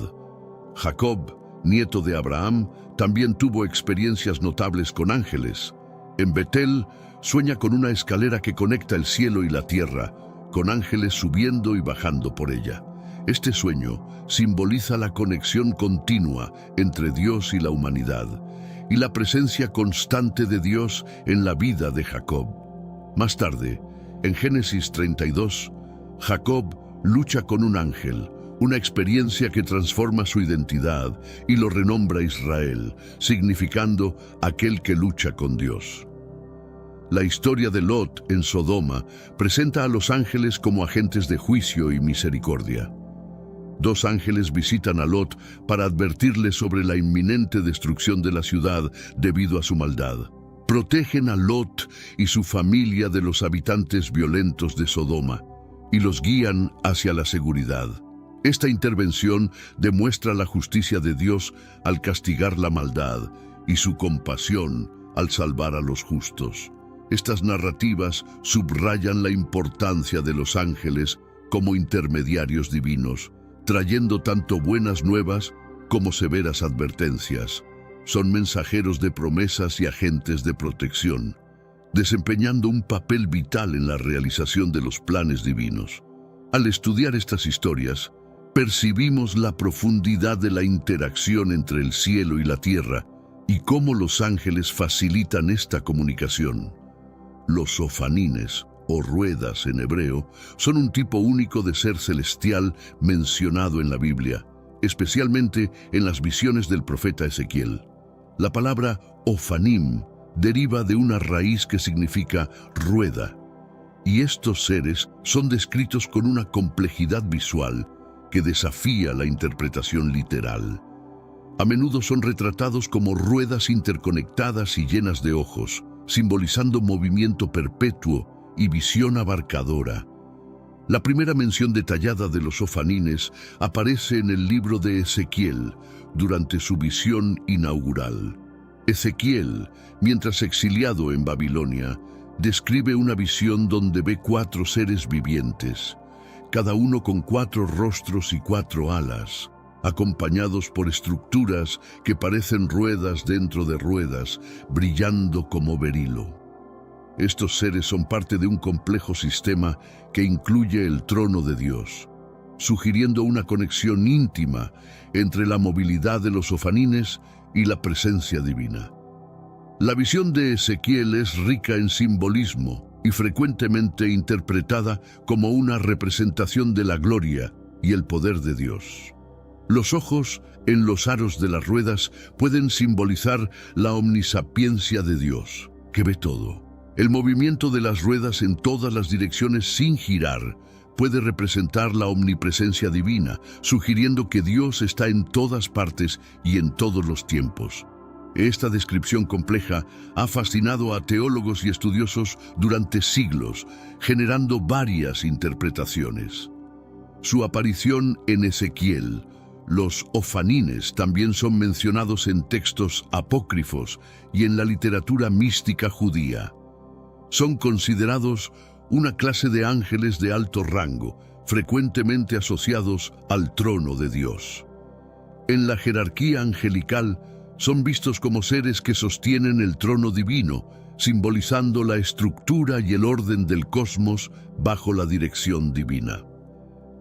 Jacob, nieto de Abraham, también tuvo experiencias notables con ángeles. En Betel, sueña con una escalera que conecta el cielo y la tierra, con ángeles subiendo y bajando por ella. Este sueño simboliza la conexión continua entre Dios y la humanidad, y la presencia constante de Dios en la vida de Jacob. Más tarde, en Génesis 32, Jacob lucha con un ángel, una experiencia que transforma su identidad y lo renombra Israel, significando aquel que lucha con Dios. La historia de Lot en Sodoma presenta a los ángeles como agentes de juicio y misericordia. 2 ángeles visitan a Lot para advertirle sobre la inminente destrucción de la ciudad debido a su maldad. Protegen a Lot y su familia de los habitantes violentos de Sodoma y los guían hacia la seguridad. Esta intervención demuestra la justicia de Dios al castigar la maldad y su compasión al salvar a los justos. Estas narrativas subrayan la importancia de los ángeles como intermediarios divinos, trayendo tanto buenas nuevas como severas advertencias. Son mensajeros de promesas y agentes de protección, desempeñando un papel vital en la realización de los planes divinos. Al estudiar estas historias, percibimos la profundidad de la interacción entre el cielo y la tierra y cómo los ángeles facilitan esta comunicación. Los ofanines, o ruedas en hebreo, son un tipo único de ser celestial mencionado en la Biblia, especialmente en las visiones del profeta Ezequiel. La palabra ofanim deriva de una raíz que significa rueda, y estos seres son descritos con una complejidad visual que desafía la interpretación literal. A menudo son retratados como ruedas interconectadas y llenas de ojos, simbolizando movimiento perpetuo y visión abarcadora. La primera mención detallada de los ofanines aparece en el libro de Ezequiel, durante su visión inaugural. Ezequiel, mientras exiliado en Babilonia, describe una visión donde ve 4 seres vivientes, cada uno con 4 rostros y 4 alas, acompañados por estructuras que parecen ruedas dentro de ruedas, brillando como berilo. Estos seres son parte de un complejo sistema que incluye el trono de Dios, sugiriendo una conexión íntima entre la movilidad de los ofanines y la presencia divina. La visión de Ezequiel es rica en simbolismo y frecuentemente interpretada como una representación de la gloria y el poder de Dios. Los ojos en los aros de las ruedas pueden simbolizar la omnisapiencia de Dios, que ve todo. El movimiento de las ruedas en todas las direcciones sin girar puede representar la omnipresencia divina, sugiriendo que Dios está en todas partes y en todos los tiempos. Esta descripción compleja ha fascinado a teólogos y estudiosos durante siglos, generando varias interpretaciones. Su aparición en Ezequiel, los ofanines, también son mencionados en textos apócrifos y en la literatura mística judía. Son considerados una clase de ángeles de alto rango, frecuentemente asociados al trono de Dios. En la jerarquía angelical, son vistos como seres que sostienen el trono divino, simbolizando la estructura y el orden del cosmos bajo la dirección divina.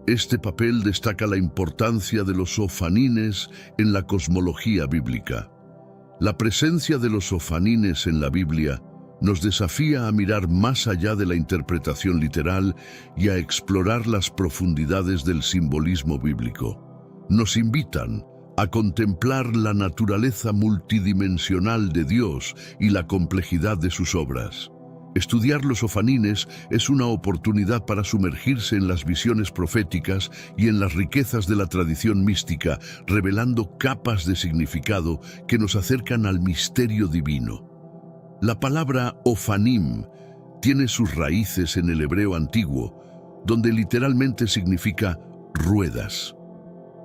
Este papel destaca la importancia de los ofanines en la cosmología bíblica. La presencia de los ofanines en la Biblia nos desafía a mirar más allá de la interpretación literal y a explorar las profundidades del simbolismo bíblico. Nos invitan a contemplar la naturaleza multidimensional de Dios y la complejidad de sus obras. Estudiar los ofanines es una oportunidad para sumergirse en las visiones proféticas y en las riquezas de la tradición mística, revelando capas de significado que nos acercan al misterio divino. La palabra ofanim tiene sus raíces en el hebreo antiguo, donde literalmente significa ruedas.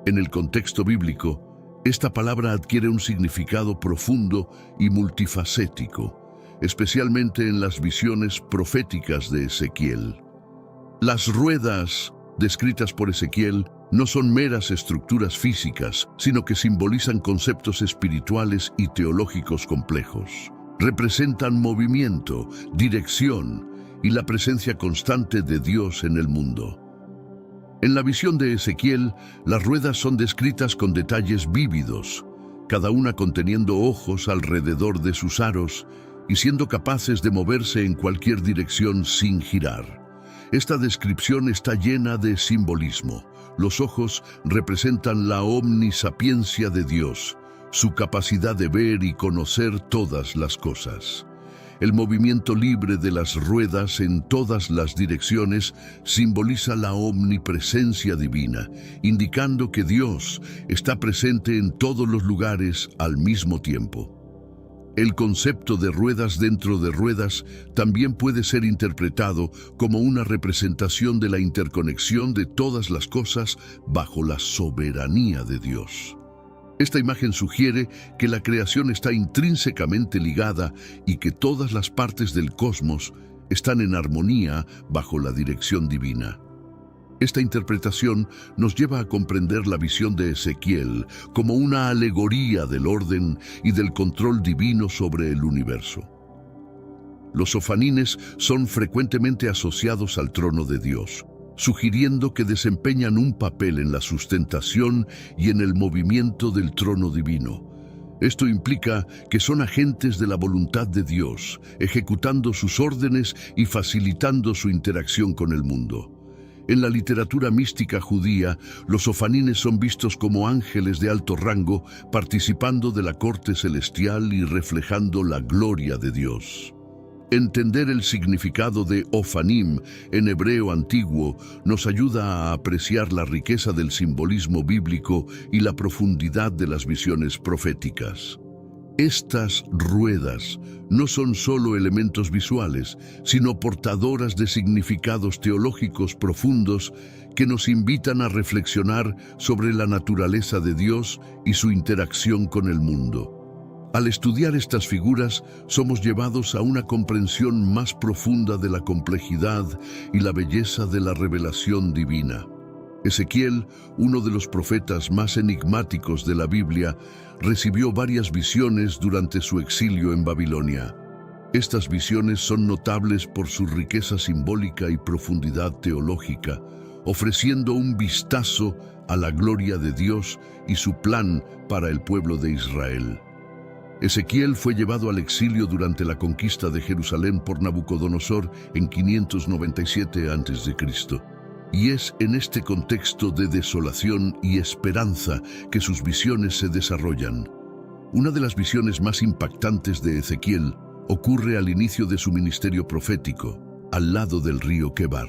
En el contexto bíblico, esta palabra adquiere un significado profundo y multifacético, especialmente en las visiones proféticas de Ezequiel. Las ruedas descritas por Ezequiel no son meras estructuras físicas, sino que simbolizan conceptos espirituales y teológicos complejos. Representan movimiento, dirección y la presencia constante de Dios en el mundo. En la visión de Ezequiel, las ruedas son descritas con detalles vívidos, cada una conteniendo ojos alrededor de sus aros y siendo capaces de moverse en cualquier dirección sin girar. Esta descripción está llena de simbolismo. Los ojos representan la omnisapiencia de Dios, su capacidad de ver y conocer todas las cosas. El movimiento libre de las ruedas en todas las direcciones simboliza la omnipresencia divina, indicando que Dios está presente en todos los lugares al mismo tiempo. El concepto de ruedas dentro de ruedas también puede ser interpretado como una representación de la interconexión de todas las cosas bajo la soberanía de Dios. Esta imagen sugiere que la creación está intrínsecamente ligada y que todas las partes del cosmos están en armonía bajo la dirección divina. Esta interpretación nos lleva a comprender la visión de Ezequiel como una alegoría del orden y del control divino sobre el universo. Los ofanines son frecuentemente asociados al trono de Dios, sugiriendo que desempeñan un papel en la sustentación y en el movimiento del trono divino. Esto implica que son agentes de la voluntad de Dios, ejecutando sus órdenes y facilitando su interacción con el mundo. En la literatura mística judía, los ofanines son vistos como ángeles de alto rango, participando de la corte celestial y reflejando la gloria de Dios. Entender el significado de ofanim en hebreo antiguo nos ayuda a apreciar la riqueza del simbolismo bíblico y la profundidad de las visiones proféticas. Estas ruedas no son solo elementos visuales, sino portadoras de significados teológicos profundos que nos invitan a reflexionar sobre la naturaleza de Dios y su interacción con el mundo. Al estudiar estas figuras, somos llevados a una comprensión más profunda de la complejidad y la belleza de la revelación divina. Ezequiel, uno de los profetas más enigmáticos de la Biblia, recibió varias visiones durante su exilio en Babilonia. Estas visiones son notables por su riqueza simbólica y profundidad teológica, ofreciendo un vistazo a la gloria de Dios y su plan para el pueblo de Israel. Ezequiel fue llevado al exilio durante la conquista de Jerusalén por Nabucodonosor en 597 a.C. Y es en este contexto de desolación y esperanza que sus visiones se desarrollan. Una de las visiones más impactantes de Ezequiel ocurre al inicio de su ministerio profético, al lado del río Quebar.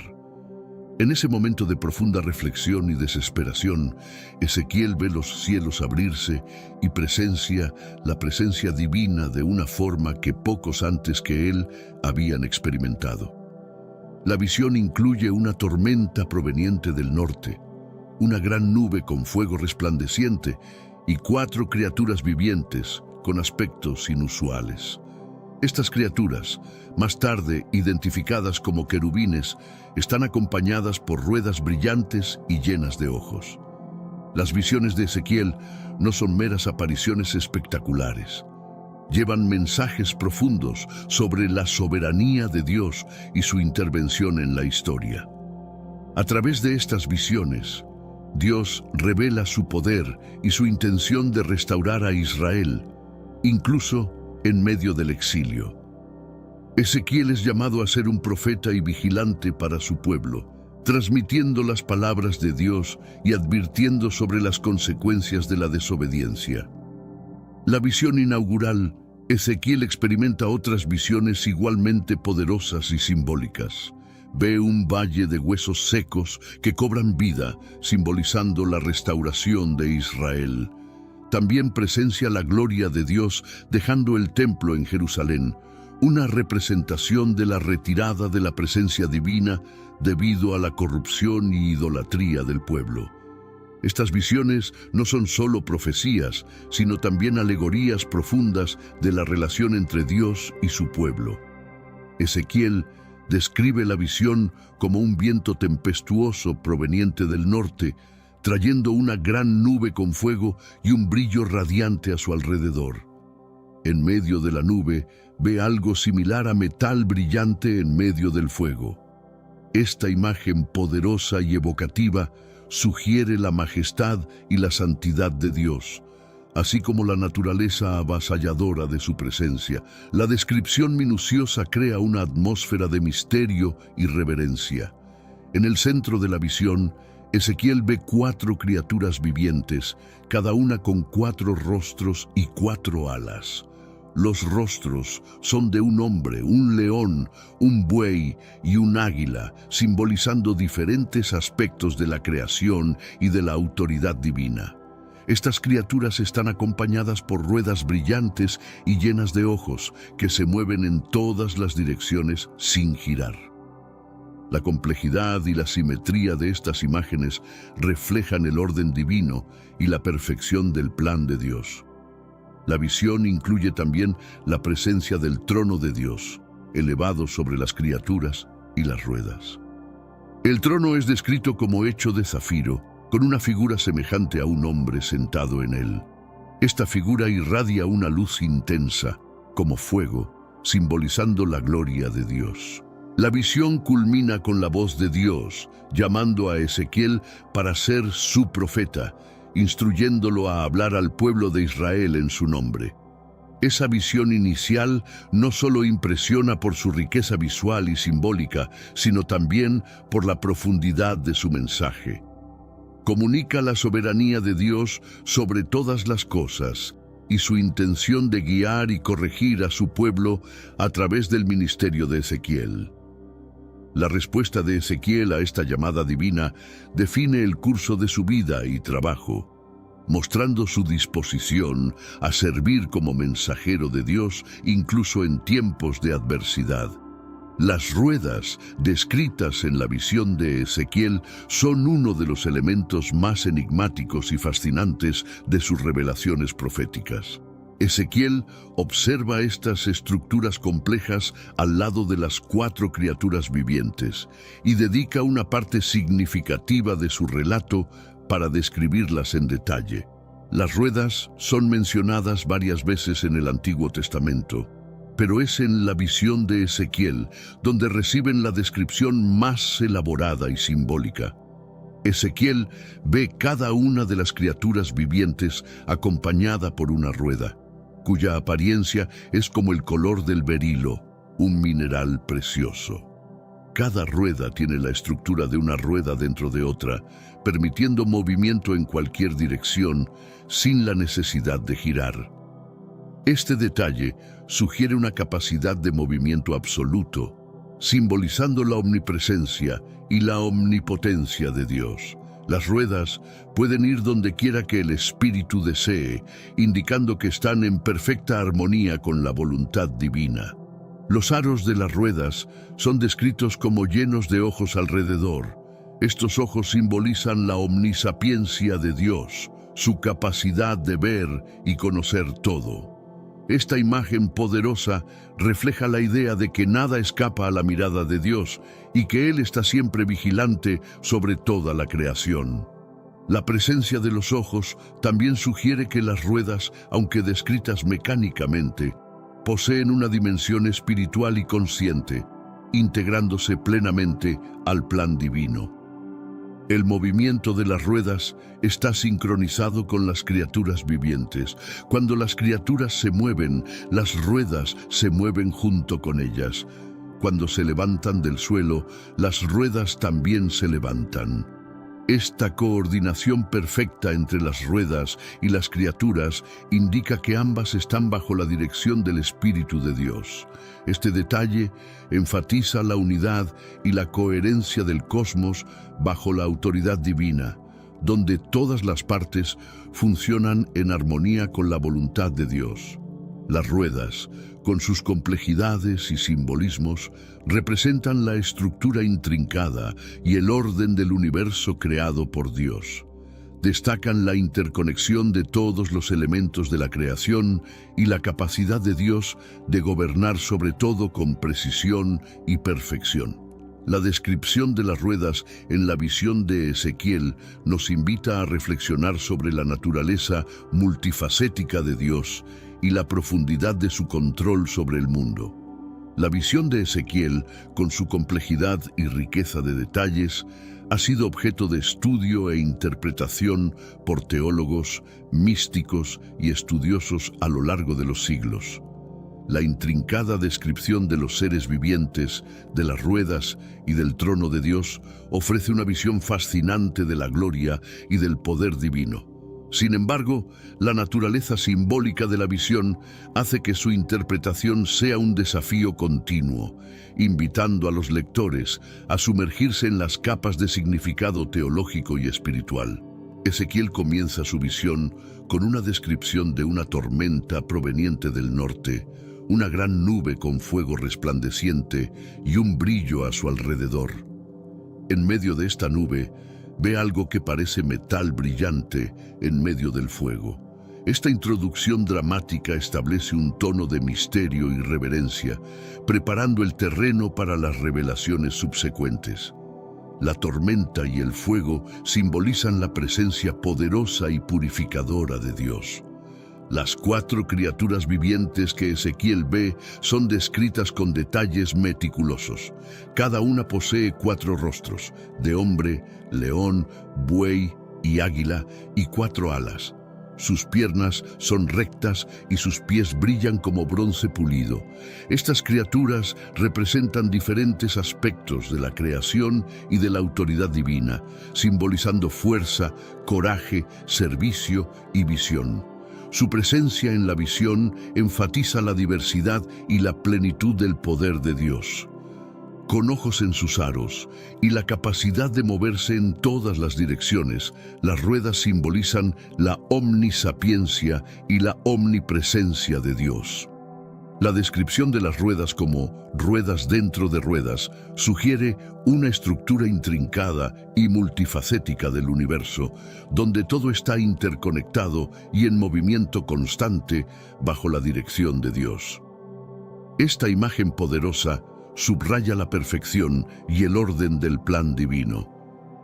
En ese momento de profunda reflexión y desesperación, Ezequiel ve los cielos abrirse y presencia la presencia divina de una forma que pocos antes que él habían experimentado. La visión incluye una tormenta proveniente del norte, una gran nube con fuego resplandeciente y 4 criaturas vivientes con aspectos inusuales. Estas criaturas, más tarde identificadas como querubines, están acompañadas por ruedas brillantes y llenas de ojos. Las visiones de Ezequiel no son meras apariciones espectaculares. Llevan mensajes profundos sobre la soberanía de Dios y su intervención en la historia. A través de estas visiones, Dios revela su poder y su intención de restaurar a Israel, incluso en medio del exilio. Ezequiel es llamado a ser un profeta y vigilante para su pueblo, transmitiendo las palabras de Dios y advirtiendo sobre las consecuencias de la desobediencia. La visión inaugural, Ezequiel experimenta otras visiones igualmente poderosas y simbólicas. Ve un valle de huesos secos que cobran vida, simbolizando la restauración de Israel. También presencia la gloria de Dios dejando el templo en Jerusalén, una representación de la retirada de la presencia divina debido a la corrupción y idolatría del pueblo. Estas visiones no son solo profecías, sino también alegorías profundas de la relación entre Dios y su pueblo. Ezequiel describe la visión como un viento tempestuoso proveniente del norte, trayendo una gran nube con fuego y un brillo radiante a su alrededor. En medio de la nube, ve algo similar a metal brillante en medio del fuego. Esta imagen poderosa y evocativa sugiere la majestad y la santidad de Dios, así como la naturaleza avasalladora de su presencia. La descripción minuciosa crea una atmósfera de misterio y reverencia. En el centro de la visión, Ezequiel ve 4 criaturas vivientes, cada una con 4 rostros y 4 alas. Los rostros son de un hombre, un león, un buey y un águila, simbolizando diferentes aspectos de la creación y de la autoridad divina. Estas criaturas están acompañadas por ruedas brillantes y llenas de ojos que se mueven en todas las direcciones sin girar. La complejidad y la simetría de estas imágenes reflejan el orden divino y la perfección del plan de Dios. La visión incluye también la presencia del trono de Dios, elevado sobre las criaturas y las ruedas. El trono es descrito como hecho de zafiro, con una figura semejante a un hombre sentado en él. Esta figura irradia una luz intensa, como fuego, simbolizando la gloria de Dios. La visión culmina con la voz de Dios, llamando a Ezequiel para ser su profeta, instruyéndolo a hablar al pueblo de Israel en su nombre. Esa visión inicial no solo impresiona por su riqueza visual y simbólica, sino también por la profundidad de su mensaje. Comunica la soberanía de Dios sobre todas las cosas y su intención de guiar y corregir a su pueblo a través del ministerio de Ezequiel. La respuesta de Ezequiel a esta llamada divina define el curso de su vida y trabajo, mostrando su disposición a servir como mensajero de Dios incluso en tiempos de adversidad. Las ruedas, descritas en la visión de Ezequiel, son uno de los elementos más enigmáticos y fascinantes de sus revelaciones proféticas. Ezequiel observa estas estructuras complejas al lado de las 4 criaturas vivientes y dedica una parte significativa de su relato para describirlas en detalle. Las ruedas son mencionadas varias veces en el Antiguo Testamento, pero es en la visión de Ezequiel donde reciben la descripción más elaborada y simbólica. Ezequiel ve cada una de las criaturas vivientes acompañada por una rueda, cuya apariencia es como el color del berilo, un mineral precioso. Cada rueda tiene la estructura de una rueda dentro de otra, permitiendo movimiento en cualquier dirección sin la necesidad de girar. Este detalle sugiere una capacidad de movimiento absoluto, simbolizando la omnipresencia y la omnipotencia de Dios. Las ruedas pueden ir donde quiera que el espíritu desee, indicando que están en perfecta armonía con la voluntad divina. Los aros de las ruedas son descritos como llenos de ojos alrededor. Estos ojos simbolizan la omnisapiencia de Dios, su capacidad de ver y conocer todo. Esta imagen poderosa refleja la idea de que nada escapa a la mirada de Dios y que Él está siempre vigilante sobre toda la creación. La presencia de los ojos también sugiere que las ruedas, aunque descritas mecánicamente, poseen una dimensión espiritual y consciente, integrándose plenamente al plan divino. El movimiento de las ruedas está sincronizado con las criaturas vivientes. Cuando las criaturas se mueven, las ruedas se mueven junto con ellas. Cuando se levantan del suelo, las ruedas también se levantan. Esta coordinación perfecta entre las ruedas y las criaturas indica que ambas están bajo la dirección del Espíritu de Dios. Este detalle enfatiza la unidad y la coherencia del cosmos bajo la autoridad divina, donde todas las partes funcionan en armonía con la voluntad de Dios. Las ruedas, con sus complejidades y simbolismos, representan la estructura intrincada y el orden del universo creado por Dios. Destacan la interconexión de todos los elementos de la creación y la capacidad de Dios de gobernar sobre todo con precisión y perfección. La descripción de las ruedas en la visión de Ezequiel nos invita a reflexionar sobre la naturaleza multifacética de Dios y la profundidad de su control sobre el mundo. La visión de Ezequiel, con su complejidad y riqueza de detalles, ha sido objeto de estudio e interpretación por teólogos, místicos y estudiosos a lo largo de los siglos. La intrincada descripción de los seres vivientes, de las ruedas y del trono de Dios ofrece una visión fascinante de la gloria y del poder divino. Sin embargo, la naturaleza simbólica de la visión hace que su interpretación sea un desafío continuo, invitando a los lectores a sumergirse en las capas de significado teológico y espiritual. Ezequiel comienza su visión con una descripción de una tormenta proveniente del norte, una gran nube con fuego resplandeciente y un brillo a su alrededor. En medio de esta nube, ve algo que parece metal brillante en medio del fuego. Esta introducción dramática establece un tono de misterio y reverencia, preparando el terreno para las revelaciones subsecuentes. La tormenta y el fuego simbolizan la presencia poderosa y purificadora de Dios. Las 4 criaturas vivientes que Ezequiel ve son descritas con detalles meticulosos. Cada una posee 4 rostros, de hombre, león, buey y águila, y 4 alas. Sus piernas son rectas y sus pies brillan como bronce pulido. Estas criaturas representan diferentes aspectos de la creación y de la autoridad divina, simbolizando fuerza, coraje, servicio y visión. Su presencia en la visión enfatiza la diversidad y la plenitud del poder de Dios. Con ojos en sus aros y la capacidad de moverse en todas las direcciones, las ruedas simbolizan la omnisapiencia y la omnipresencia de Dios. La descripción de las ruedas como ruedas dentro de ruedas sugiere una estructura intrincada y multifacética del universo, donde todo está interconectado y en movimiento constante bajo la dirección de Dios. Esta imagen poderosa subraya la perfección y el orden del plan divino.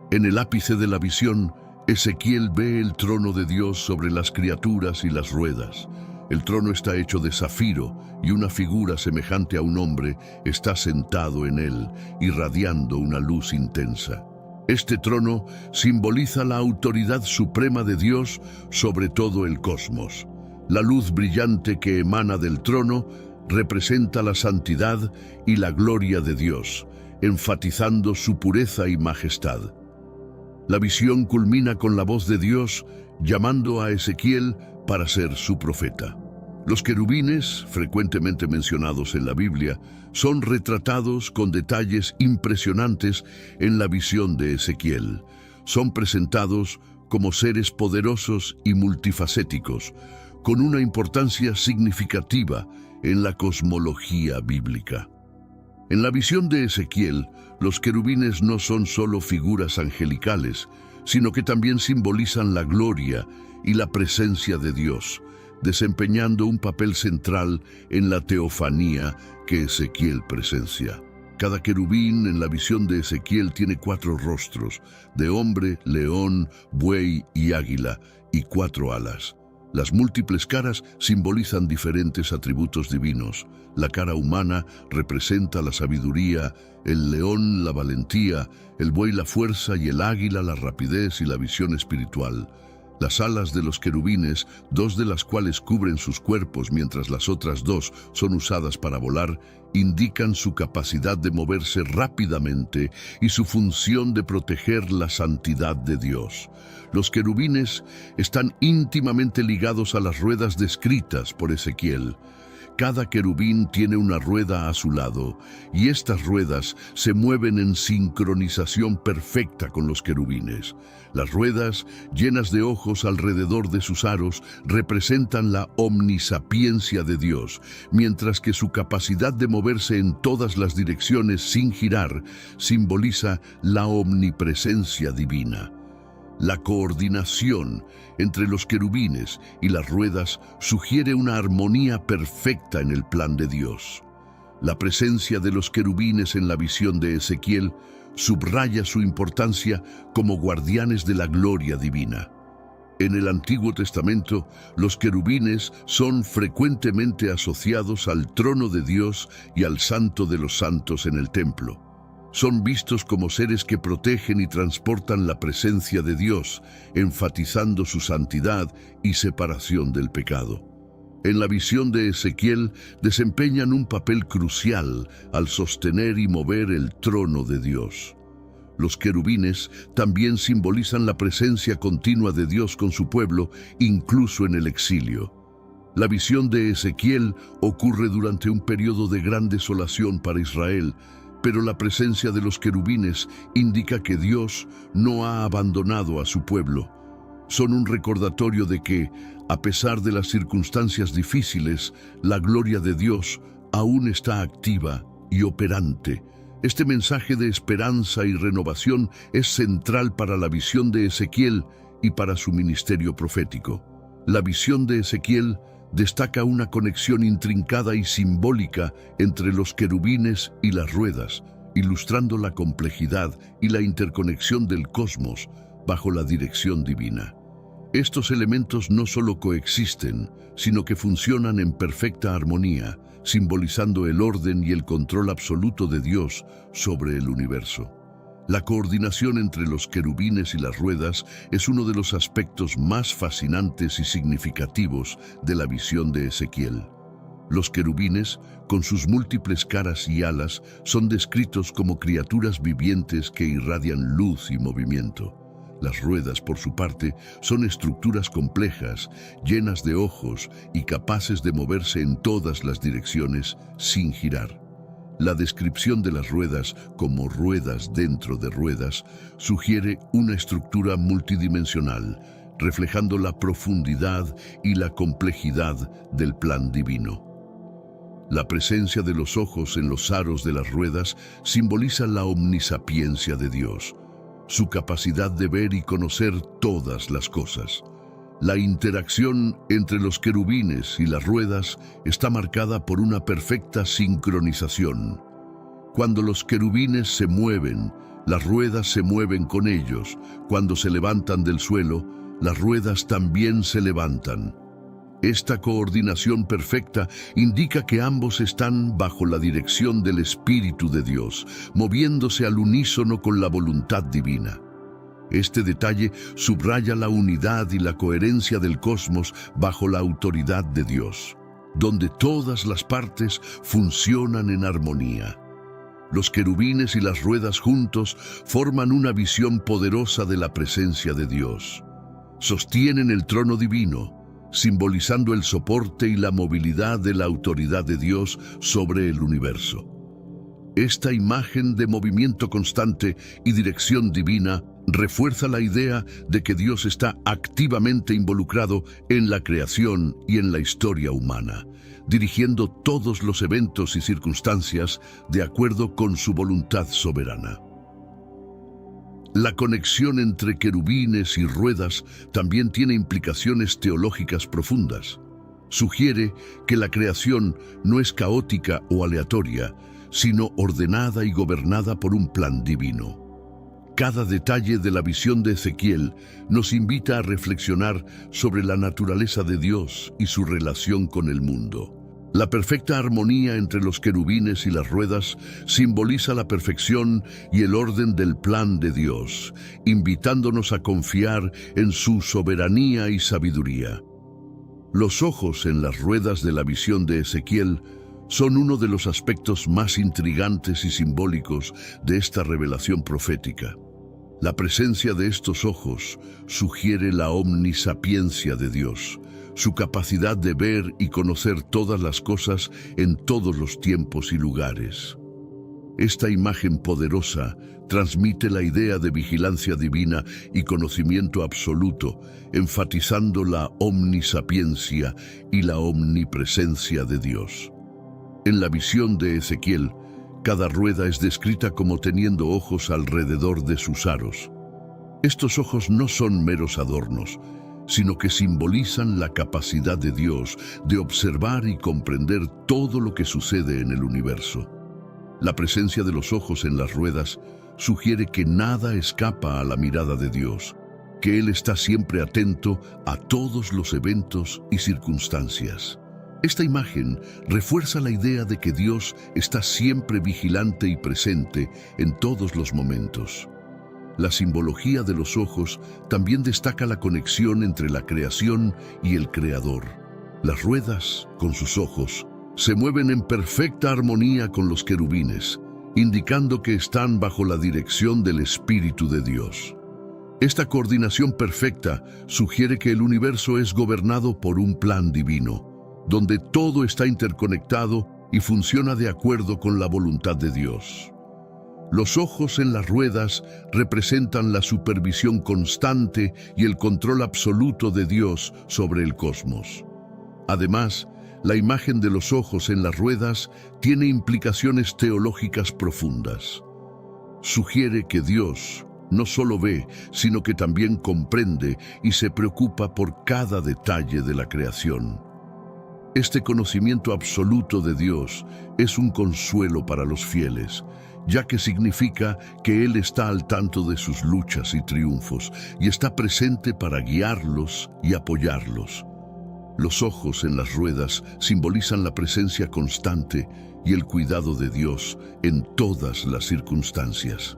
En el ápice de la visión, Ezequiel ve el trono de Dios sobre las criaturas y las ruedas. El trono está hecho de zafiro y una figura semejante a un hombre está sentado en él, irradiando una luz intensa. Este trono simboliza la autoridad suprema de Dios sobre todo el cosmos. La luz brillante que emana del trono representa la santidad y la gloria de Dios, enfatizando su pureza y majestad. La visión culmina con la voz de Dios llamando a Ezequiel para ser su profeta. Los querubines, frecuentemente mencionados en la Biblia, son retratados con detalles impresionantes en la visión de Ezequiel. Son presentados como seres poderosos y multifacéticos, con una importancia significativa en la cosmología bíblica. En la visión de Ezequiel, los querubines no son solo figuras angelicales, sino que también simbolizan la gloria y la presencia de Dios, desempeñando un papel central en la teofanía que Ezequiel presencia. Cada querubín en la visión de Ezequiel tiene 4 rostros, de hombre, león, buey y águila, y 4 alas. Las múltiples caras simbolizan diferentes atributos divinos. La cara humana representa la sabiduría, el león la valentía, el buey la fuerza y el águila la rapidez y la visión espiritual. Las alas de los querubines, dos de las cuales cubren sus cuerpos mientras las otras dos son usadas para volar, indican su capacidad de moverse rápidamente y su función de proteger la santidad de Dios. Los querubines están íntimamente ligados a las ruedas descritas por Ezequiel. Cada querubín tiene una rueda a su lado, y estas ruedas se mueven en sincronización perfecta con los querubines. Las ruedas, llenas de ojos alrededor de sus aros, representan la omnisapiencia de Dios, mientras que su capacidad de moverse en todas las direcciones sin girar simboliza la omnipresencia divina. La coordinación entre los querubines y las ruedas sugiere una armonía perfecta en el plan de Dios. La presencia de los querubines en la visión de Ezequiel subraya su importancia como guardianes de la gloria divina. En el Antiguo Testamento, los querubines son frecuentemente asociados al trono de Dios y al Santo de los Santos en el templo. Son vistos como seres que protegen y transportan la presencia de Dios, enfatizando su santidad y separación del pecado. En la visión de Ezequiel desempeñan un papel crucial al sostener y mover el trono de Dios. Los querubines también simbolizan la presencia continua de Dios con su pueblo, incluso en el exilio. La visión de Ezequiel ocurre durante un periodo de gran desolación para Israel, pero la presencia de los querubines indica que Dios no ha abandonado a su pueblo. Son un recordatorio de que, a pesar de las circunstancias difíciles, la gloria de Dios aún está activa y operante. Este mensaje de esperanza y renovación es central para la visión de Ezequiel y para su ministerio profético. La visión de Ezequiel destaca una conexión intrincada y simbólica entre los querubines y las ruedas, ilustrando la complejidad y la interconexión del cosmos bajo la dirección divina. Estos elementos no solo coexisten, sino que funcionan en perfecta armonía, simbolizando el orden y el control absoluto de Dios sobre el universo. La coordinación entre los querubines y las ruedas es uno de los aspectos más fascinantes y significativos de la visión de Ezequiel. Los querubines, con sus múltiples caras y alas, son descritos como criaturas vivientes que irradian luz y movimiento. Las ruedas, por su parte, son estructuras complejas, llenas de ojos y capaces de moverse en todas las direcciones sin girar. La descripción de las ruedas como ruedas dentro de ruedas sugiere una estructura multidimensional, reflejando la profundidad y la complejidad del plan divino. La presencia de los ojos en los aros de las ruedas simboliza la omnisapiencia de Dios, su capacidad de ver y conocer todas las cosas. La interacción entre los querubines y las ruedas está marcada por una perfecta sincronización. Cuando los querubines se mueven, las ruedas se mueven con ellos. Cuando se levantan del suelo, las ruedas también se levantan. Esta coordinación perfecta indica que ambos están bajo la dirección del Espíritu de Dios, moviéndose al unísono con la voluntad divina. Este detalle subraya la unidad y la coherencia del cosmos bajo la autoridad de Dios, donde todas las partes funcionan en armonía. Los querubines y las ruedas juntos forman una visión poderosa de la presencia de Dios. Sostienen el trono divino, simbolizando el soporte y la movilidad de la autoridad de Dios sobre el universo. Esta imagen de movimiento constante y dirección divina refuerza la idea de que Dios está activamente involucrado en la creación y en la historia humana, dirigiendo todos los eventos y circunstancias de acuerdo con su voluntad soberana. La conexión entre querubines y ruedas también tiene implicaciones teológicas profundas. Sugiere que la creación no es caótica o aleatoria, sino ordenada y gobernada por un plan divino. Cada detalle de la visión de Ezequiel nos invita a reflexionar sobre la naturaleza de Dios y su relación con el mundo. La perfecta armonía entre los querubines y las ruedas simboliza la perfección y el orden del plan de Dios, invitándonos a confiar en su soberanía y sabiduría. Los ojos en las ruedas de la visión de Ezequiel son uno de los aspectos más intrigantes y simbólicos de esta revelación profética. La presencia de estos ojos sugiere la omnisapiencia de Dios, su capacidad de ver y conocer todas las cosas en todos los tiempos y lugares. Esta imagen poderosa transmite la idea de vigilancia divina y conocimiento absoluto, enfatizando la omnisapiencia y la omnipresencia de Dios. En la visión de Ezequiel, cada rueda es descrita como teniendo ojos alrededor de sus aros. Estos ojos no son meros adornos, sino que simbolizan la capacidad de Dios de observar y comprender todo lo que sucede en el universo. La presencia de los ojos en las ruedas sugiere que nada escapa a la mirada de Dios, que Él está siempre atento a todos los eventos y circunstancias. Esta imagen refuerza la idea de que Dios está siempre vigilante y presente en todos los momentos. La simbología de los ojos también destaca la conexión entre la creación y el Creador. Las ruedas, con sus ojos, se mueven en perfecta armonía con los querubines, indicando que están bajo la dirección del Espíritu de Dios. Esta coordinación perfecta sugiere que el universo es gobernado por un plan divino, donde todo está interconectado y funciona de acuerdo con la voluntad de Dios. Los ojos en las ruedas representan la supervisión constante y el control absoluto de Dios sobre el cosmos. Además, la imagen de los ojos en las ruedas tiene implicaciones teológicas profundas. Sugiere que Dios no solo ve, sino que también comprende y se preocupa por cada detalle de la creación. Este conocimiento absoluto de Dios es un consuelo para los fieles, ya que significa que Él está al tanto de sus luchas y triunfos y está presente para guiarlos y apoyarlos. Los ojos en las ruedas simbolizan la presencia constante y el cuidado de Dios en todas las circunstancias.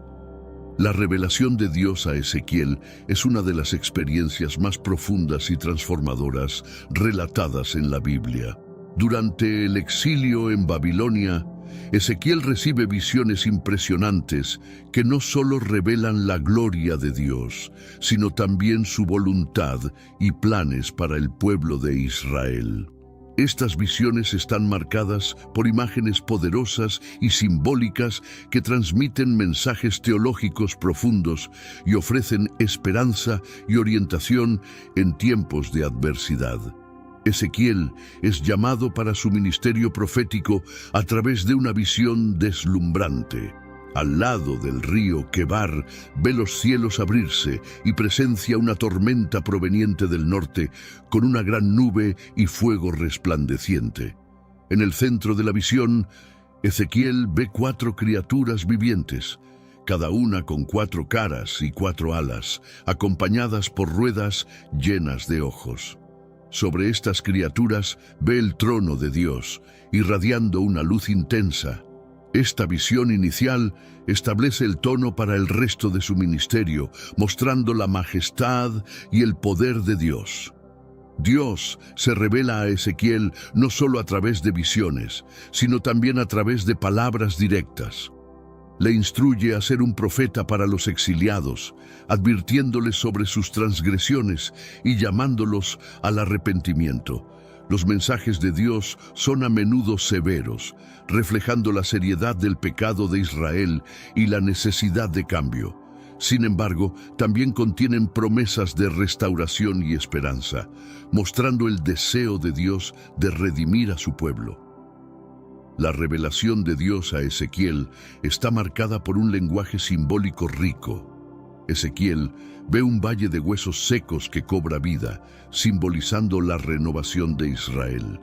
La revelación de Dios a Ezequiel es una de las experiencias más profundas y transformadoras relatadas en la Biblia. Durante el exilio en Babilonia, Ezequiel recibe visiones impresionantes que no solo revelan la gloria de Dios, sino también su voluntad y planes para el pueblo de Israel. Estas visiones están marcadas por imágenes poderosas y simbólicas que transmiten mensajes teológicos profundos y ofrecen esperanza y orientación en tiempos de adversidad. Ezequiel es llamado para su ministerio profético a través de una visión deslumbrante. Al lado del río Quebar, ve los cielos abrirse y presencia una tormenta proveniente del norte con una gran nube y fuego resplandeciente. En el centro de la visión, Ezequiel ve 4 criaturas vivientes, cada una con 4 caras y 4 alas, acompañadas por ruedas llenas de ojos. Sobre estas criaturas ve el trono de Dios, irradiando una luz intensa. Esta visión inicial establece el tono para el resto de su ministerio, mostrando la majestad y el poder de Dios. Dios se revela a Ezequiel no solo a través de visiones, sino también a través de palabras directas. Le instruye a ser un profeta para los exiliados, advirtiéndoles sobre sus transgresiones y llamándolos al arrepentimiento. Los mensajes de Dios son a menudo severos, reflejando la seriedad del pecado de Israel y la necesidad de cambio. Sin embargo, también contienen promesas de restauración y esperanza, mostrando el deseo de Dios de redimir a su pueblo. La revelación de Dios a Ezequiel está marcada por un lenguaje simbólico rico. Ezequiel ve un valle de huesos secos que cobra vida, simbolizando la renovación de Israel.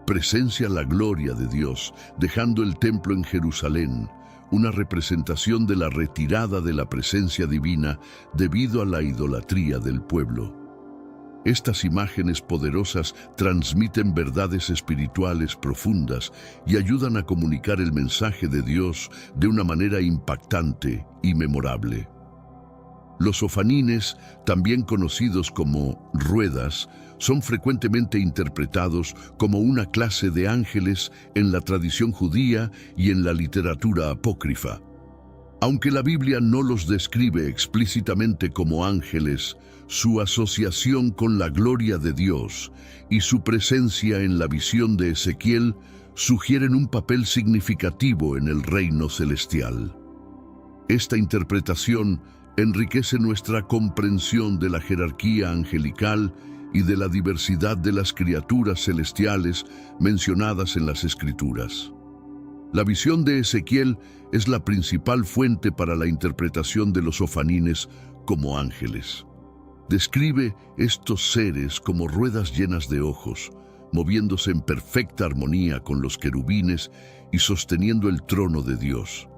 Presencia la gloria de Dios, dejando el templo en Jerusalén, una representación de la retirada de la presencia divina debido a la idolatría del pueblo. Estas imágenes poderosas transmiten verdades espirituales profundas y ayudan a comunicar el mensaje de Dios de una manera impactante y memorable. Los ofanines, también conocidos como ruedas, son frecuentemente interpretados como una clase de ángeles en la tradición judía y en la literatura apócrifa. Aunque la Biblia no los describe explícitamente como ángeles, su asociación con la gloria de Dios y su presencia en la visión de Ezequiel sugieren un papel significativo en el reino celestial. Esta interpretación enriquece nuestra comprensión de la jerarquía angelical y de la diversidad de las criaturas celestiales mencionadas en las Escrituras. La visión de Ezequiel es la principal fuente para la interpretación de los ofanines como ángeles. Describe estos seres como ruedas llenas de ojos, moviéndose en perfecta armonía con los querubines y sosteniendo el trono de Dios.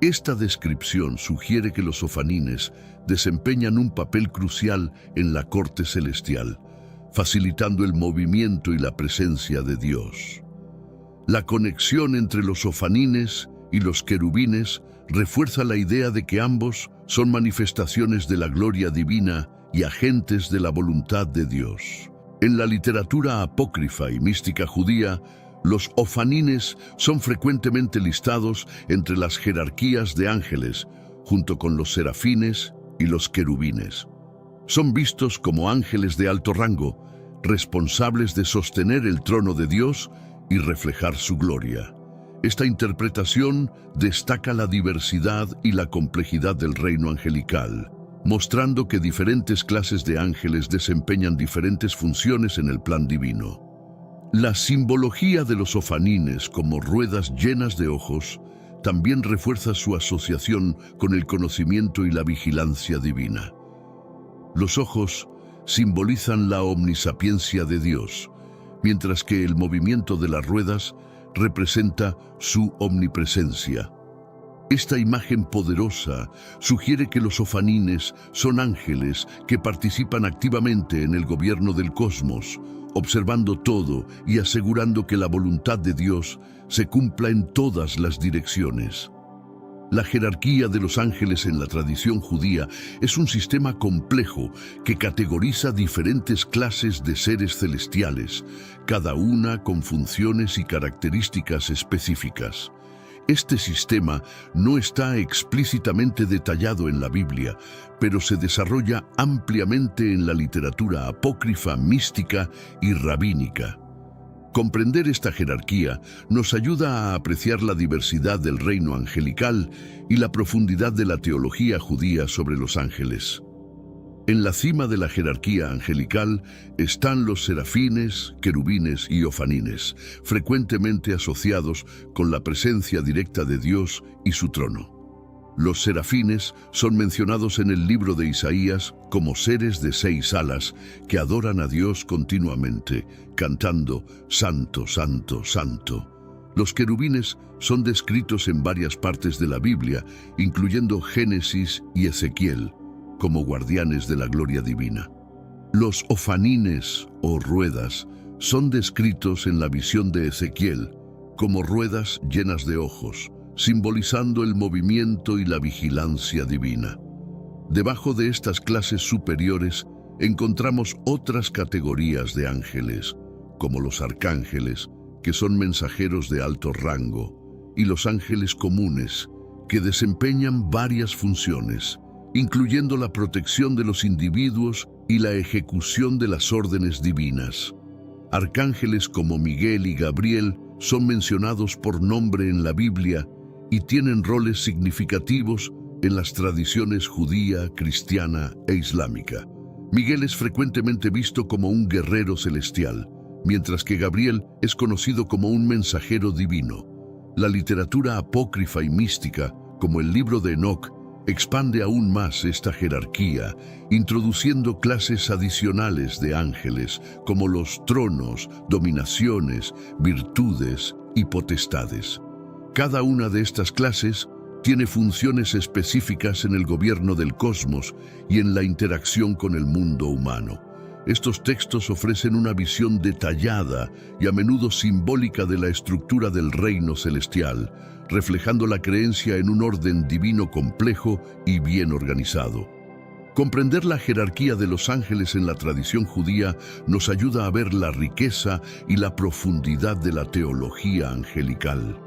Esta descripción sugiere que los ofanines desempeñan un papel crucial en la corte celestial, facilitando el movimiento y la presencia de Dios. La conexión entre los ofanines y los querubines refuerza la idea de que ambos son manifestaciones de la gloria divina y agentes de la voluntad de Dios. En la literatura apócrifa y mística judía, los ofanines son frecuentemente listados entre las jerarquías de ángeles, junto con los serafines y los querubines. Son vistos como ángeles de alto rango, responsables de sostener el trono de Dios y reflejar su gloria. Esta interpretación destaca la diversidad y la complejidad del reino angelical, mostrando que diferentes clases de ángeles desempeñan diferentes funciones en el plan divino. La simbología de los ofanines como ruedas llenas de ojos también refuerza su asociación con el conocimiento y la vigilancia divina. Los ojos simbolizan la omnisapiencia de Dios, mientras que el movimiento de las ruedas representa su omnipresencia. Esta imagen poderosa sugiere que los ofanines son ángeles que participan activamente en el gobierno del cosmos, observando todo y asegurando que la voluntad de Dios se cumpla en todas las direcciones. La jerarquía de los ángeles en la tradición judía es un sistema complejo que categoriza diferentes clases de seres celestiales, cada una con funciones y características específicas. Este sistema no está explícitamente detallado en la Biblia, pero se desarrolla ampliamente en la literatura apócrifa, mística y rabínica. Comprender esta jerarquía nos ayuda a apreciar la diversidad del reino angelical y la profundidad de la teología judía sobre los ángeles. En la cima de la jerarquía angelical están los serafines, querubines y ofanines, frecuentemente asociados con la presencia directa de Dios y su trono. Los serafines son mencionados en el libro de Isaías como seres de 6 alas que adoran a Dios continuamente, cantando «Santo, Santo, Santo». Los querubines son descritos en varias partes de la Biblia, incluyendo Génesis y Ezequiel, como guardianes de la gloria divina. Los ofanines o ruedas son descritos en la visión de Ezequiel como ruedas llenas de ojos, simbolizando el movimiento y la vigilancia divina. Debajo de estas clases superiores encontramos otras categorías de ángeles, como los arcángeles, que son mensajeros de alto rango, y los ángeles comunes, que desempeñan varias funciones, incluyendo la protección de los individuos y la ejecución de las órdenes divinas. Arcángeles como Miguel y Gabriel son mencionados por nombre en la Biblia y tienen roles significativos en las tradiciones judía, cristiana e islámica. Miguel es frecuentemente visto como un guerrero celestial, mientras que Gabriel es conocido como un mensajero divino. La literatura apócrifa y mística, como el libro de Enoc, expande aún más esta jerarquía, introduciendo clases adicionales de ángeles, como los tronos, dominaciones, virtudes y potestades. Cada una de estas clases tiene funciones específicas en el gobierno del cosmos y en la interacción con el mundo humano. Estos textos ofrecen una visión detallada y a menudo simbólica de la estructura del reino celestial, reflejando la creencia en un orden divino complejo y bien organizado. Comprender la jerarquía de los ángeles en la tradición judía nos ayuda a ver la riqueza y la profundidad de la teología angelical.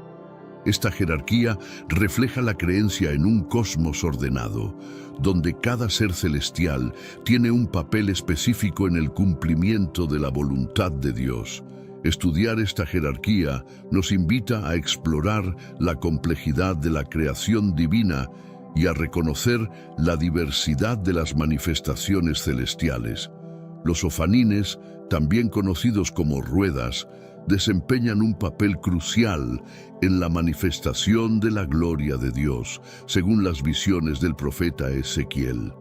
Esta jerarquía refleja la creencia en un cosmos ordenado, donde cada ser celestial tiene un papel específico en el cumplimiento de la voluntad de Dios. Estudiar esta jerarquía nos invita a explorar la complejidad de la creación divina y a reconocer la diversidad de las manifestaciones celestiales. Los ofanines, también conocidos como ruedas, desempeñan un papel crucial en la manifestación de la gloria de Dios, según las visiones del profeta Ezequiel.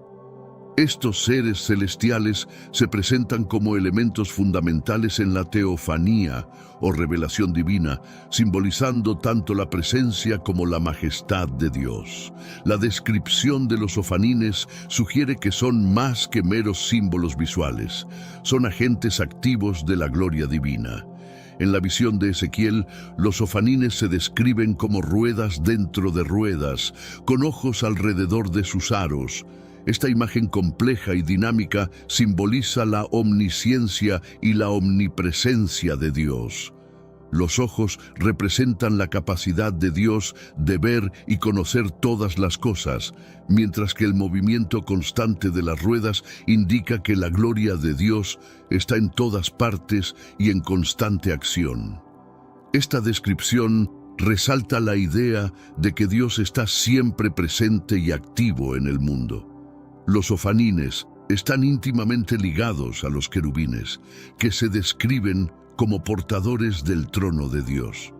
Estos seres celestiales se presentan como elementos fundamentales en la teofanía o revelación divina, simbolizando tanto la presencia como la majestad de Dios. La descripción de los ofanines sugiere que son más que meros símbolos visuales, son agentes activos de la gloria divina. En la visión de Ezequiel, los ofanines se describen como ruedas dentro de ruedas, con ojos alrededor de sus aros. Esta imagen compleja y dinámica simboliza la omnisciencia y la omnipresencia de Dios. Los ojos representan la capacidad de Dios de ver y conocer todas las cosas, mientras que el movimiento constante de las ruedas indica que la gloria de Dios está en todas partes y en constante acción. Esta descripción resalta la idea de que Dios está siempre presente y activo en el mundo. Los ofanines están íntimamente ligados a los querubines, que se describen como portadores del trono de Dios.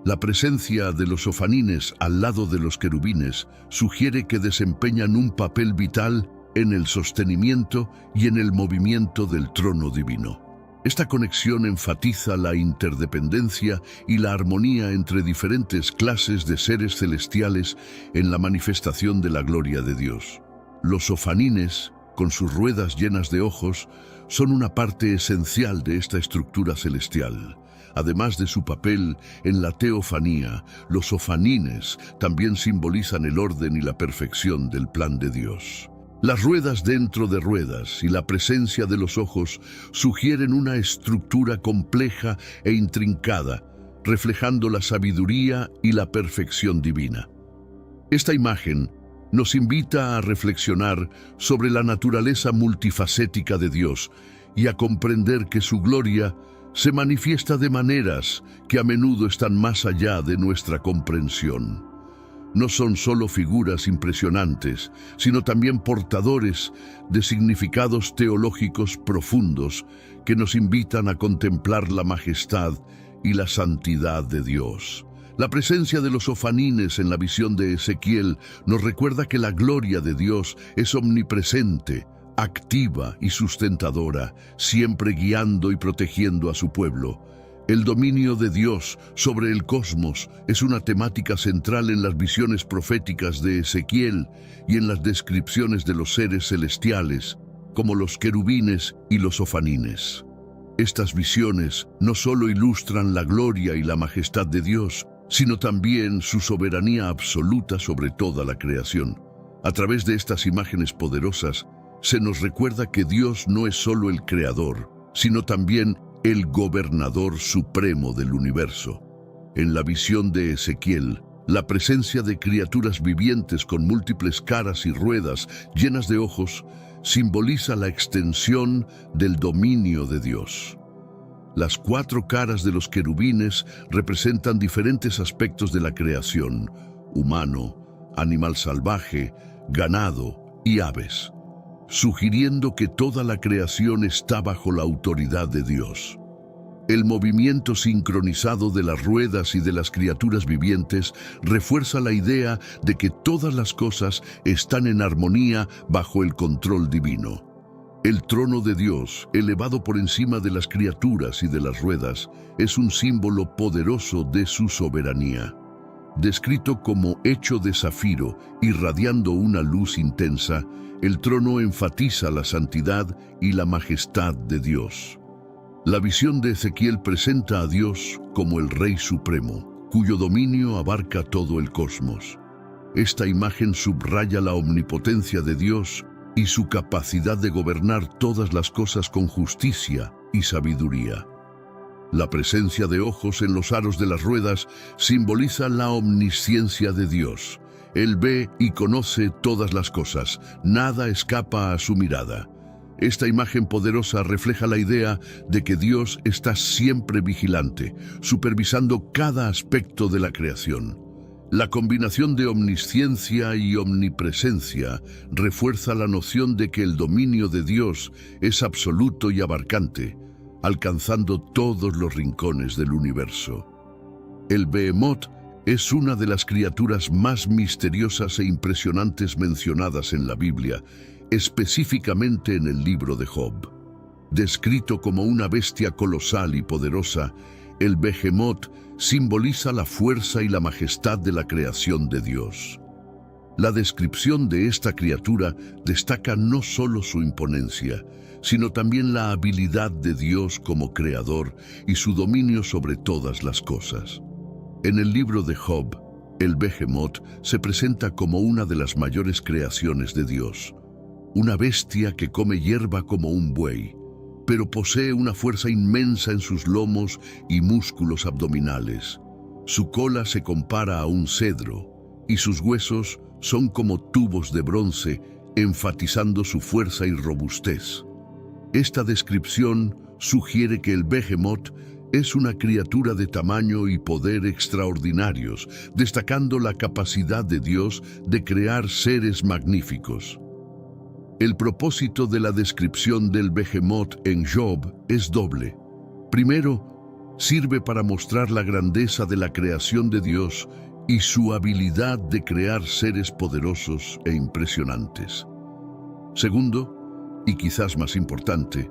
La presencia de los ofanines al lado de los querubines sugiere que desempeñan un papel vital en el sostenimiento y en el movimiento del trono divino. Esta conexión enfatiza la interdependencia y la armonía entre diferentes clases de seres celestiales en la manifestación de la gloria de Dios. Los ofanines, con sus ruedas llenas de ojos, son una parte esencial de esta estructura celestial. Además de su papel en la teofanía, los ofanines también simbolizan el orden y la perfección del plan de Dios. Las ruedas dentro de ruedas y la presencia de los ojos sugieren una estructura compleja e intrincada, reflejando la sabiduría y la perfección divina. Esta imagen nos invita a reflexionar sobre la naturaleza multifacética de Dios y a comprender que su gloria se manifiesta de maneras que a menudo están más allá de nuestra comprensión. No son solo figuras impresionantes, sino también portadores de significados teológicos profundos que nos invitan a contemplar la majestad y la santidad de Dios. La presencia de los ofanines en la visión de Ezequiel nos recuerda que la gloria de Dios es omnipresente, activa y sustentadora, siempre guiando y protegiendo a su pueblo. El dominio de Dios sobre el cosmos es una temática central en las visiones proféticas de Ezequiel y en las descripciones de los seres celestiales, como los querubines y los ofanines. Estas visiones no solo ilustran la gloria y la majestad de Dios, sino también su soberanía absoluta sobre toda la creación. A través de estas imágenes poderosas, se nos recuerda que Dios no es solo el creador, sino también el gobernador supremo del universo. En la visión de Ezequiel, la presencia de criaturas vivientes con múltiples caras y ruedas llenas de ojos simboliza la extensión del dominio de Dios. Las 4 caras de los querubines representan diferentes aspectos de la creación: humano, animal salvaje, ganado y aves, sugiriendo que toda la creación está bajo la autoridad de Dios. El movimiento sincronizado de las ruedas y de las criaturas vivientes refuerza la idea de que todas las cosas están en armonía bajo el control divino. El trono de Dios, elevado por encima de las criaturas y de las ruedas, es un símbolo poderoso de su soberanía. Descrito como hecho de zafiro, irradiando una luz intensa, el trono enfatiza la santidad y la majestad de Dios. La visión de Ezequiel presenta a Dios como el Rey Supremo, cuyo dominio abarca todo el cosmos. Esta imagen subraya la omnipotencia de Dios y su capacidad de gobernar todas las cosas con justicia y sabiduría. La presencia de ojos en los aros de las ruedas simboliza la omnisciencia de Dios. Él ve y conoce todas las cosas, nada escapa a su mirada. Esta imagen poderosa refleja la idea de que Dios está siempre vigilante, supervisando cada aspecto de la creación. La combinación de omnisciencia y omnipresencia refuerza la noción de que el dominio de Dios es absoluto y abarcante, alcanzando todos los rincones del universo. El Behemoth es una de las criaturas más misteriosas e impresionantes mencionadas en la Biblia, específicamente en el libro de Job. Descrito como una bestia colosal y poderosa, el Behemoth simboliza la fuerza y la majestad de la creación de Dios. La descripción de esta criatura destaca no solo su imponencia, sino también la habilidad de Dios como creador y su dominio sobre todas las cosas. En el libro de Job, el Behemoth se presenta como una de las mayores creaciones de Dios, una bestia que come hierba como un buey, pero posee una fuerza inmensa en sus lomos y músculos abdominales. Su cola se compara a un cedro, y sus huesos son como tubos de bronce, enfatizando su fuerza y robustez. Esta descripción sugiere que el Behemoth es una criatura de tamaño y poder extraordinarios, destacando la capacidad de Dios de crear seres magníficos. El propósito de la descripción del Behemoth en Job es doble. Primero, sirve para mostrar la grandeza de la creación de Dios y su habilidad de crear seres poderosos e impresionantes. Segundo, y quizás más importante,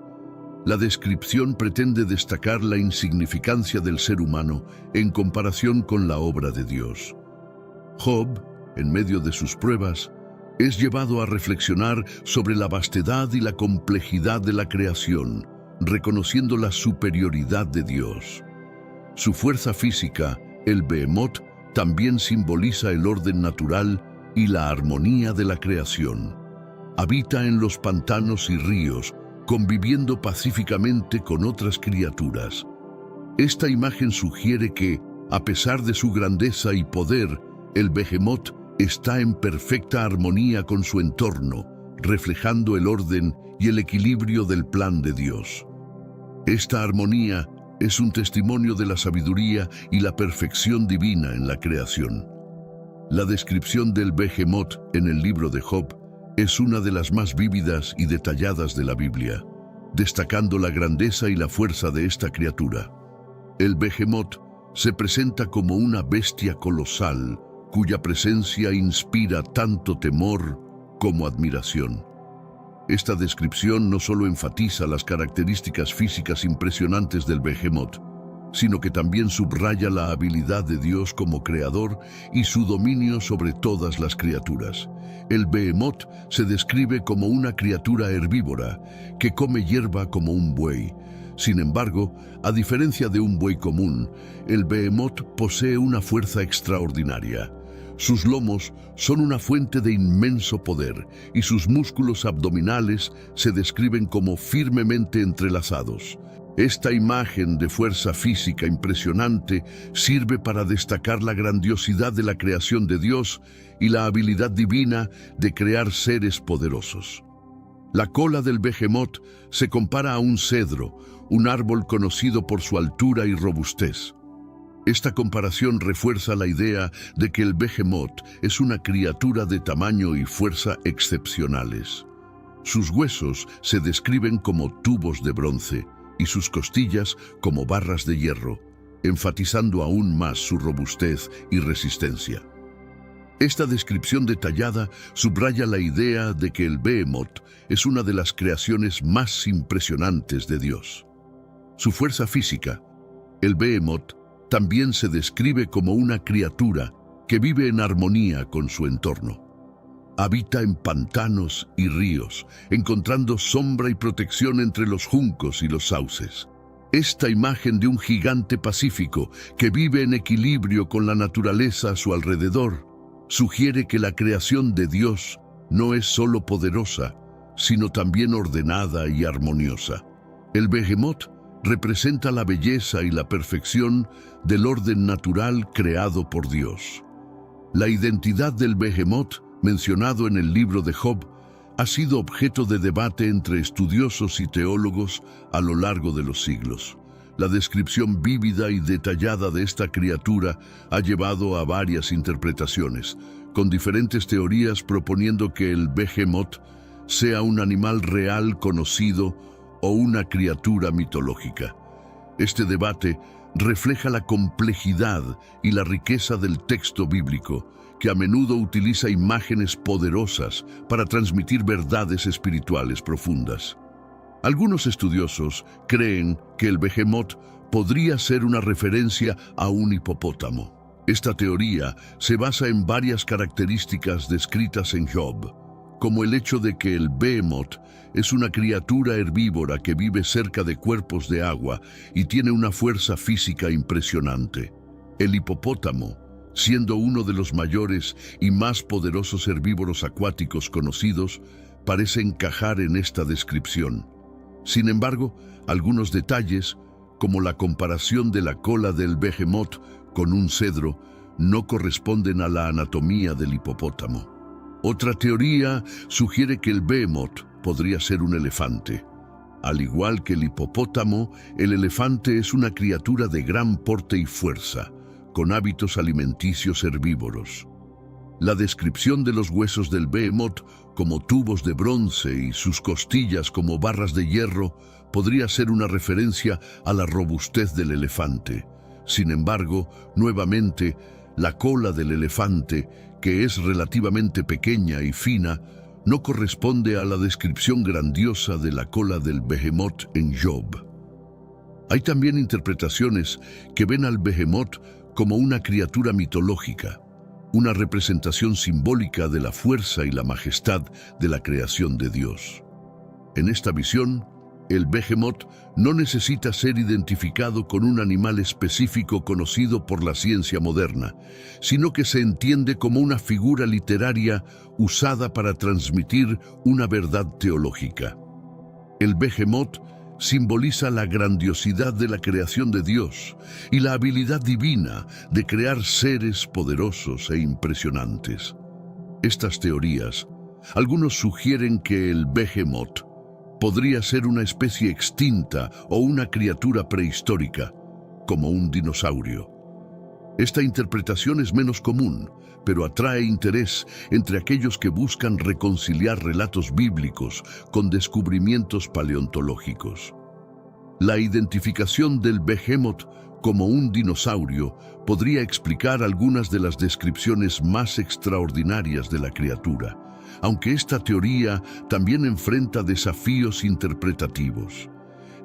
la descripción pretende destacar la insignificancia del ser humano en comparación con la obra de Dios. Job, en medio de sus pruebas, es llevado a reflexionar sobre la vastedad y la complejidad de la creación, reconociendo la superioridad de Dios. Su fuerza física, el Behemoth, también simboliza el orden natural y la armonía de la creación. Habita en los pantanos y ríos, conviviendo pacíficamente con otras criaturas. Esta imagen sugiere que, a pesar de su grandeza y poder, el Behemoth está en perfecta armonía con su entorno, reflejando el orden y el equilibrio del plan de Dios. Esta armonía es un testimonio de la sabiduría y la perfección divina en la creación. La descripción del Behemoth en el libro de Job es una de las más vívidas y detalladas de la Biblia, destacando la grandeza y la fuerza de esta criatura. El Behemoth se presenta como una bestia colosal, cuya presencia inspira tanto temor como admiración. Esta descripción no solo enfatiza las características físicas impresionantes del Behemoth, sino que también subraya la habilidad de Dios como creador y su dominio sobre todas las criaturas. El Behemoth se describe como una criatura herbívora que come hierba como un buey. Sin embargo, a diferencia de un buey común, el Behemoth posee una fuerza extraordinaria. Sus lomos son una fuente de inmenso poder y sus músculos abdominales se describen como firmemente entrelazados. Esta imagen de fuerza física impresionante sirve para destacar la grandiosidad de la creación de Dios y la habilidad divina de crear seres poderosos. La cola del Behemoth se compara a un cedro, un árbol conocido por su altura y robustez. Esta comparación refuerza la idea de que el Behemoth es una criatura de tamaño y fuerza excepcionales. Sus huesos se describen como tubos de bronce y sus costillas como barras de hierro, enfatizando aún más su robustez y resistencia. Esta descripción detallada subraya la idea de que el Behemoth es una de las creaciones más impresionantes de Dios. Su fuerza física, el Behemoth, también se describe como una criatura que vive en armonía con su entorno. Habita en pantanos y ríos, encontrando sombra y protección entre los juncos y los sauces. Esta imagen de un gigante pacífico que vive en equilibrio con la naturaleza a su alrededor sugiere que la creación de Dios no es solo poderosa, sino también ordenada y armoniosa. El Behemoth representa la belleza y la perfección del orden natural creado por Dios. La identidad del Behemoth, mencionado en el libro de Job, ha sido objeto de debate entre estudiosos y teólogos a lo largo de los siglos. La descripción vívida y detallada de esta criatura ha llevado a varias interpretaciones, con diferentes teorías proponiendo que el Behemoth sea un animal real conocido o una criatura mitológica. Este debate refleja la complejidad y la riqueza del texto bíblico, que a menudo utiliza imágenes poderosas para transmitir verdades espirituales profundas. Algunos estudiosos creen que el Behemoth podría ser una referencia a un hipopótamo. Esta teoría se basa en varias características descritas en Job, como el hecho de que el Behemoth es una criatura herbívora que vive cerca de cuerpos de agua y tiene una fuerza física impresionante. El hipopótamo, siendo uno de los mayores y más poderosos herbívoros acuáticos conocidos, parece encajar en esta descripción. Sin embargo, algunos detalles, como la comparación de la cola del Behemoth con un cedro, no corresponden a la anatomía del hipopótamo. Otra teoría sugiere que el Behemoth podría ser un elefante. Al igual que el hipopótamo, el elefante es una criatura de gran porte y fuerza, con hábitos alimenticios herbívoros. La descripción de los huesos del Behemoth como tubos de bronce y sus costillas como barras de hierro podría ser una referencia a la robustez del elefante. Sin embargo, nuevamente, la cola del elefante, que es relativamente pequeña y fina, no corresponde a la descripción grandiosa de la cola del Behemoth en Job. Hay también interpretaciones que ven al Behemoth como una criatura mitológica, una representación simbólica de la fuerza y la majestad de la creación de Dios. En esta visión, el Behemoth no necesita ser identificado con un animal específico conocido por la ciencia moderna, sino que se entiende como una figura literaria usada para transmitir una verdad teológica. El Behemoth simboliza la grandiosidad de la creación de Dios y la habilidad divina de crear seres poderosos e impresionantes. Estas teorías, algunos sugieren que el Behemoth podría ser una especie extinta o una criatura prehistórica, como un dinosaurio. Esta interpretación es menos común, pero atrae interés entre aquellos que buscan reconciliar relatos bíblicos con descubrimientos paleontológicos. La identificación del Behemoth como un dinosaurio podría explicar algunas de las descripciones más extraordinarias de la criatura, aunque esta teoría también enfrenta desafíos interpretativos.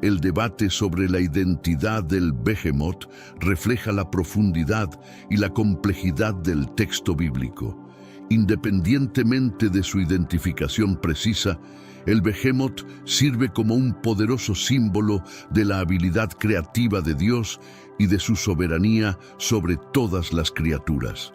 El debate sobre la identidad del Behemoth refleja la profundidad y la complejidad del texto bíblico. Independientemente de su identificación precisa, el Behemoth sirve como un poderoso símbolo de la habilidad creativa de Dios y de su soberanía sobre todas las criaturas.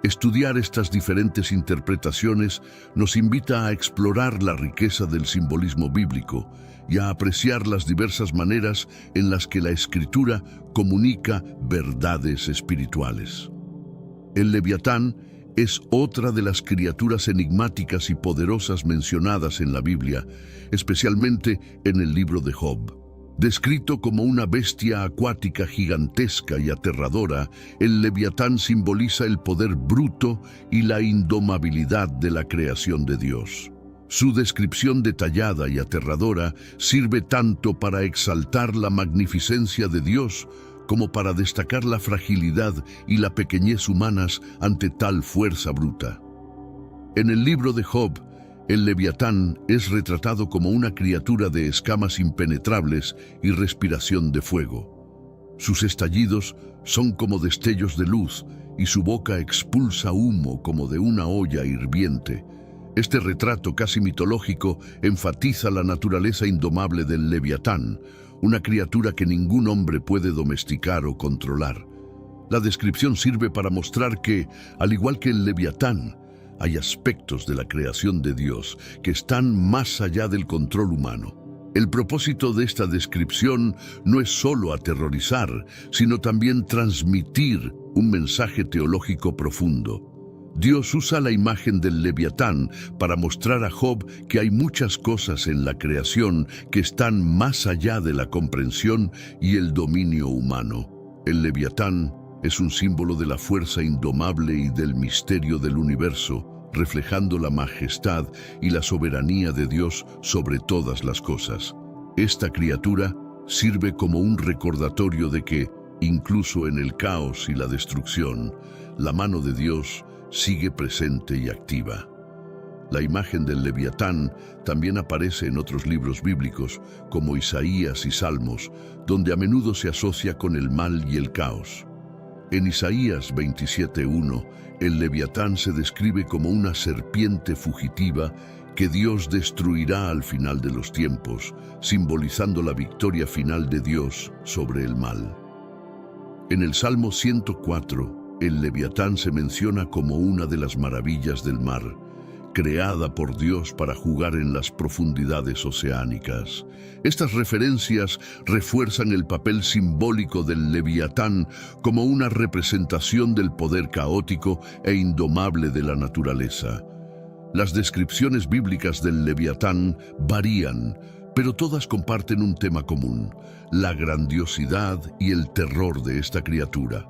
Estudiar estas diferentes interpretaciones nos invita a explorar la riqueza del simbolismo bíblico y a apreciar las diversas maneras en las que la Escritura comunica verdades espirituales. El Leviatán es otra de las criaturas enigmáticas y poderosas mencionadas en la Biblia, especialmente en el libro de Job. Descrito como una bestia acuática gigantesca y aterradora, el Leviatán simboliza el poder bruto y la indomabilidad de la creación de Dios. Su descripción detallada y aterradora sirve tanto para exaltar la magnificencia de Dios como para destacar la fragilidad y la pequeñez humanas ante tal fuerza bruta. En el libro de Job, el Leviatán es retratado como una criatura de escamas impenetrables y respiración de fuego. Sus estallidos son como destellos de luz y su boca expulsa humo como de una olla hirviente. Este retrato casi mitológico enfatiza la naturaleza indomable del Leviatán, una criatura que ningún hombre puede domesticar o controlar. La descripción sirve para mostrar que, al igual que el Leviatán, hay aspectos de la creación de Dios que están más allá del control humano. El propósito de esta descripción no es solo aterrorizar, sino también transmitir un mensaje teológico profundo. Dios usa la imagen del Leviatán para mostrar a Job que hay muchas cosas en la creación que están más allá de la comprensión y el dominio humano. El Leviatán es un símbolo de la fuerza indomable y del misterio del universo, reflejando la majestad y la soberanía de Dios sobre todas las cosas. Esta criatura sirve como un recordatorio de que, incluso en el caos y la destrucción, la mano de Dios sigue presente y activa. La imagen del Leviatán también aparece en otros libros bíblicos, como Isaías y Salmos, donde a menudo se asocia con el mal y el caos. En Isaías 27:1, el Leviatán se describe como una serpiente fugitiva que Dios destruirá al final de los tiempos, simbolizando la victoria final de Dios sobre el mal. En el Salmo 104, el Leviatán se menciona como una de las maravillas del mar, creada por Dios para jugar en las profundidades oceánicas. Estas referencias refuerzan el papel simbólico del Leviatán como una representación del poder caótico e indomable de la naturaleza. Las descripciones bíblicas del Leviatán varían, pero todas comparten un tema común: la grandiosidad y el terror de esta criatura.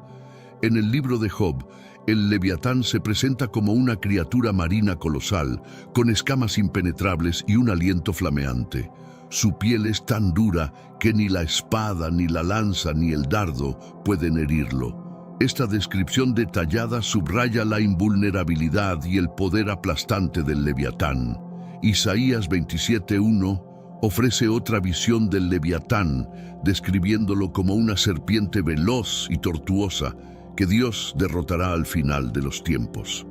En el libro de Job, el Leviatán se presenta como una criatura marina colosal, con escamas impenetrables y un aliento flameante. Su piel es tan dura que ni la espada, ni la lanza, ni el dardo pueden herirlo. Esta descripción detallada subraya la invulnerabilidad y el poder aplastante del Leviatán. Isaías 27:1 ofrece otra visión del Leviatán, describiéndolo como una serpiente veloz y tortuosa que Dios derrotará al final de los tiempos.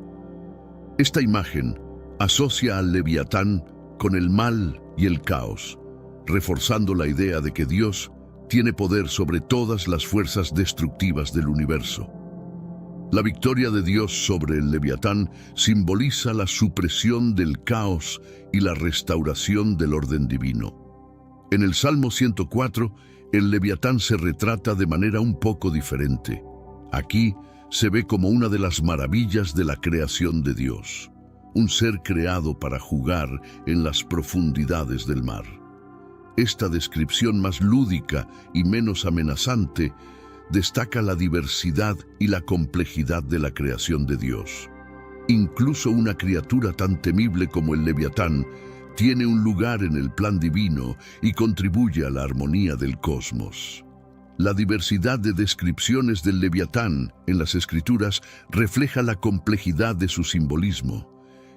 Esta imagen asocia al Leviatán con el mal y el caos, reforzando la idea de que Dios tiene poder sobre todas las fuerzas destructivas del universo. La victoria de Dios sobre el Leviatán simboliza la supresión del caos y la restauración del orden divino. En el Salmo 104, el Leviatán se retrata de manera un poco diferente. Aquí se ve como una de las maravillas de la creación de Dios, un ser creado para jugar en las profundidades del mar. Esta descripción más lúdica y menos amenazante destaca la diversidad y la complejidad de la creación de Dios. Incluso una criatura tan temible como el Leviatán tiene un lugar en el plan divino y contribuye a la armonía del cosmos. La diversidad de descripciones del Leviatán en las Escrituras refleja la complejidad de su simbolismo.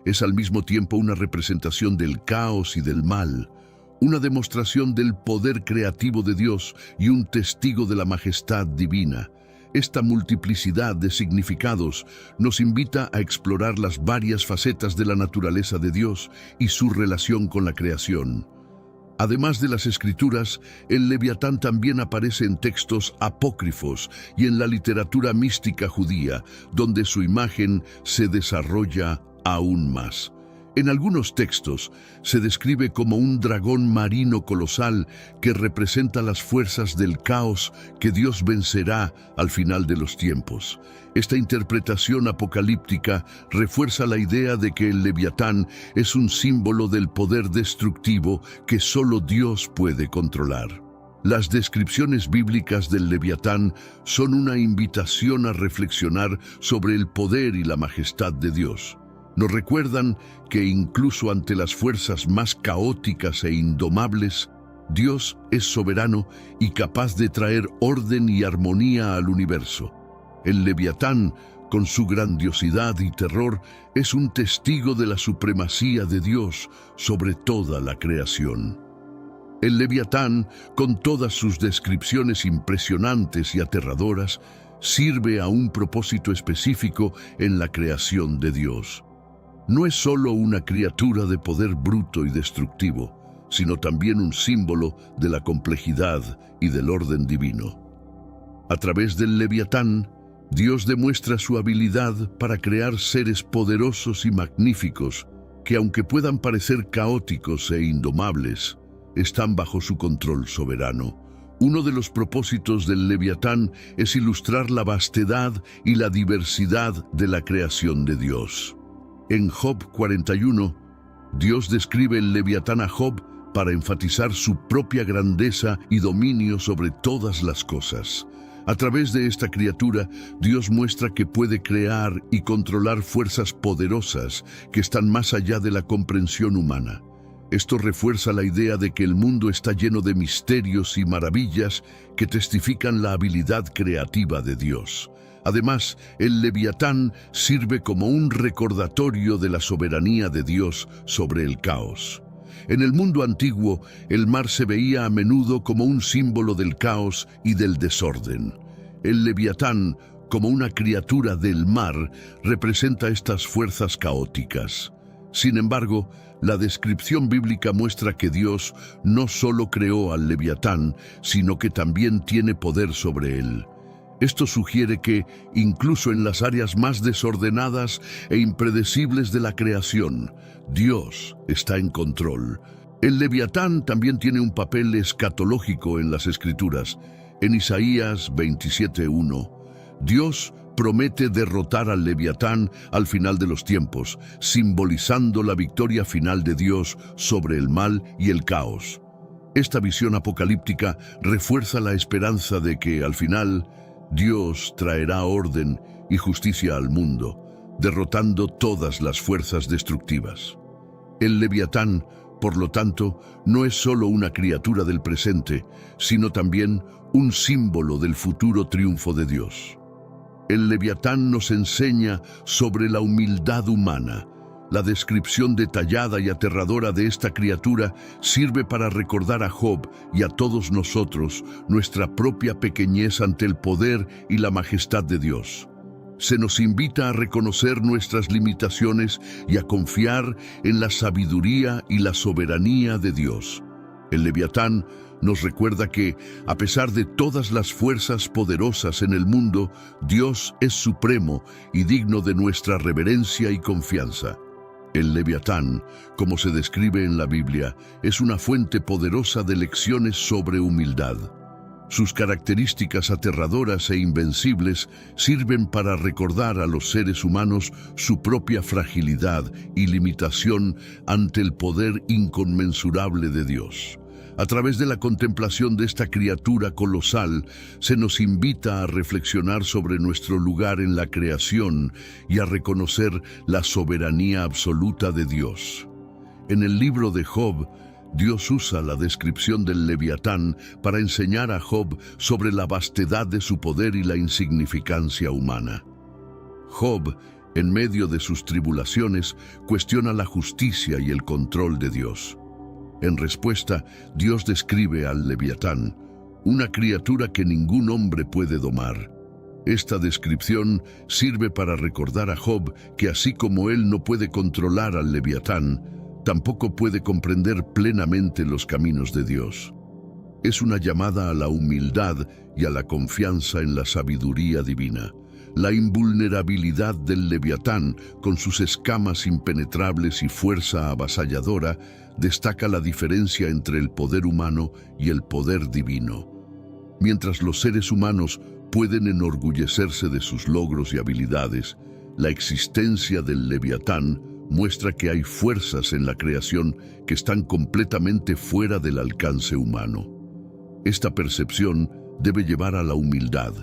Es al mismo tiempo una representación del caos y del mal, una demostración del poder creativo de Dios y un testigo de la majestad divina. Esta multiplicidad de significados nos invita a explorar las varias facetas de la naturaleza de Dios y su relación con la creación. Además de las Escrituras, el Leviatán también aparece en textos apócrifos y en la literatura mística judía, donde su imagen se desarrolla aún más. En algunos textos se describe como un dragón marino colosal que representa las fuerzas del caos que Dios vencerá al final de los tiempos. Esta interpretación apocalíptica refuerza la idea de que el Leviatán es un símbolo del poder destructivo que solo Dios puede controlar. Las descripciones bíblicas del Leviatán son una invitación a reflexionar sobre el poder y la majestad de Dios. Nos recuerdan que incluso ante las fuerzas más caóticas e indomables, Dios es soberano y capaz de traer orden y armonía al universo. El Leviatán, con su grandiosidad y terror, es un testigo de la supremacía de Dios sobre toda la creación. El Leviatán, con todas sus descripciones impresionantes y aterradoras, sirve a un propósito específico en la creación de Dios. No es solo una criatura de poder bruto y destructivo, sino también un símbolo de la complejidad y del orden divino. A través del Leviatán, Dios demuestra su habilidad para crear seres poderosos y magníficos que, aunque puedan parecer caóticos e indomables, están bajo su control soberano. Uno de los propósitos del Leviatán es ilustrar la vastedad y la diversidad de la creación de Dios. En Job 41, Dios describe el Leviatán a Job para enfatizar su propia grandeza y dominio sobre todas las cosas. A través de esta criatura, Dios muestra que puede crear y controlar fuerzas poderosas que están más allá de la comprensión humana. Esto refuerza la idea de que el mundo está lleno de misterios y maravillas que testifican la habilidad creativa de Dios. Además, el Leviatán sirve como un recordatorio de la soberanía de Dios sobre el caos. En el mundo antiguo, el mar se veía a menudo como un símbolo del caos y del desorden. El Leviatán, como una criatura del mar, representa estas fuerzas caóticas. Sin embargo, la descripción bíblica muestra que Dios no solo creó al Leviatán, sino que también tiene poder sobre él. Esto sugiere que, incluso en las áreas más desordenadas e impredecibles de la creación, Dios está en control. El Leviatán también tiene un papel escatológico en las Escrituras. En Isaías 27:1, Dios promete derrotar al Leviatán al final de los tiempos, simbolizando la victoria final de Dios sobre el mal y el caos. Esta visión apocalíptica refuerza la esperanza de que, al final, Dios traerá orden y justicia al mundo, derrotando todas las fuerzas destructivas. El Leviatán, por lo tanto, no es solo una criatura del presente, sino también un símbolo del futuro triunfo de Dios. El Leviatán nos enseña sobre la humildad humana. La descripción detallada y aterradora de esta criatura sirve para recordar a Job y a todos nosotros nuestra propia pequeñez ante el poder y la majestad de Dios. Se nos invita a reconocer nuestras limitaciones y a confiar en la sabiduría y la soberanía de Dios. El Leviatán nos recuerda que, a pesar de todas las fuerzas poderosas en el mundo, Dios es supremo y digno de nuestra reverencia y confianza. El Leviatán, como se describe en la Biblia, es una fuente poderosa de lecciones sobre humildad. Sus características aterradoras e invencibles sirven para recordar a los seres humanos su propia fragilidad y limitación ante el poder inconmensurable de Dios. A través de la contemplación de esta criatura colosal, se nos invita a reflexionar sobre nuestro lugar en la creación y a reconocer la soberanía absoluta de Dios. En el libro de Job, Dios usa la descripción del Leviatán para enseñar a Job sobre la vastedad de su poder y la insignificancia humana. Job, en medio de sus tribulaciones, cuestiona la justicia y el control de Dios. En respuesta, Dios describe al Leviatán, una criatura que ningún hombre puede domar. Esta descripción sirve para recordar a Job que así como él no puede controlar al Leviatán, tampoco puede comprender plenamente los caminos de Dios. Es una llamada a la humildad y a la confianza en la sabiduría divina. La invulnerabilidad del Leviatán, con sus escamas impenetrables y fuerza avasalladora, destaca la diferencia entre el poder humano y el poder divino. Mientras los seres humanos pueden enorgullecerse de sus logros y habilidades, la existencia del Leviatán muestra que hay fuerzas en la creación que están completamente fuera del alcance humano. Esta percepción debe llevar a la humildad,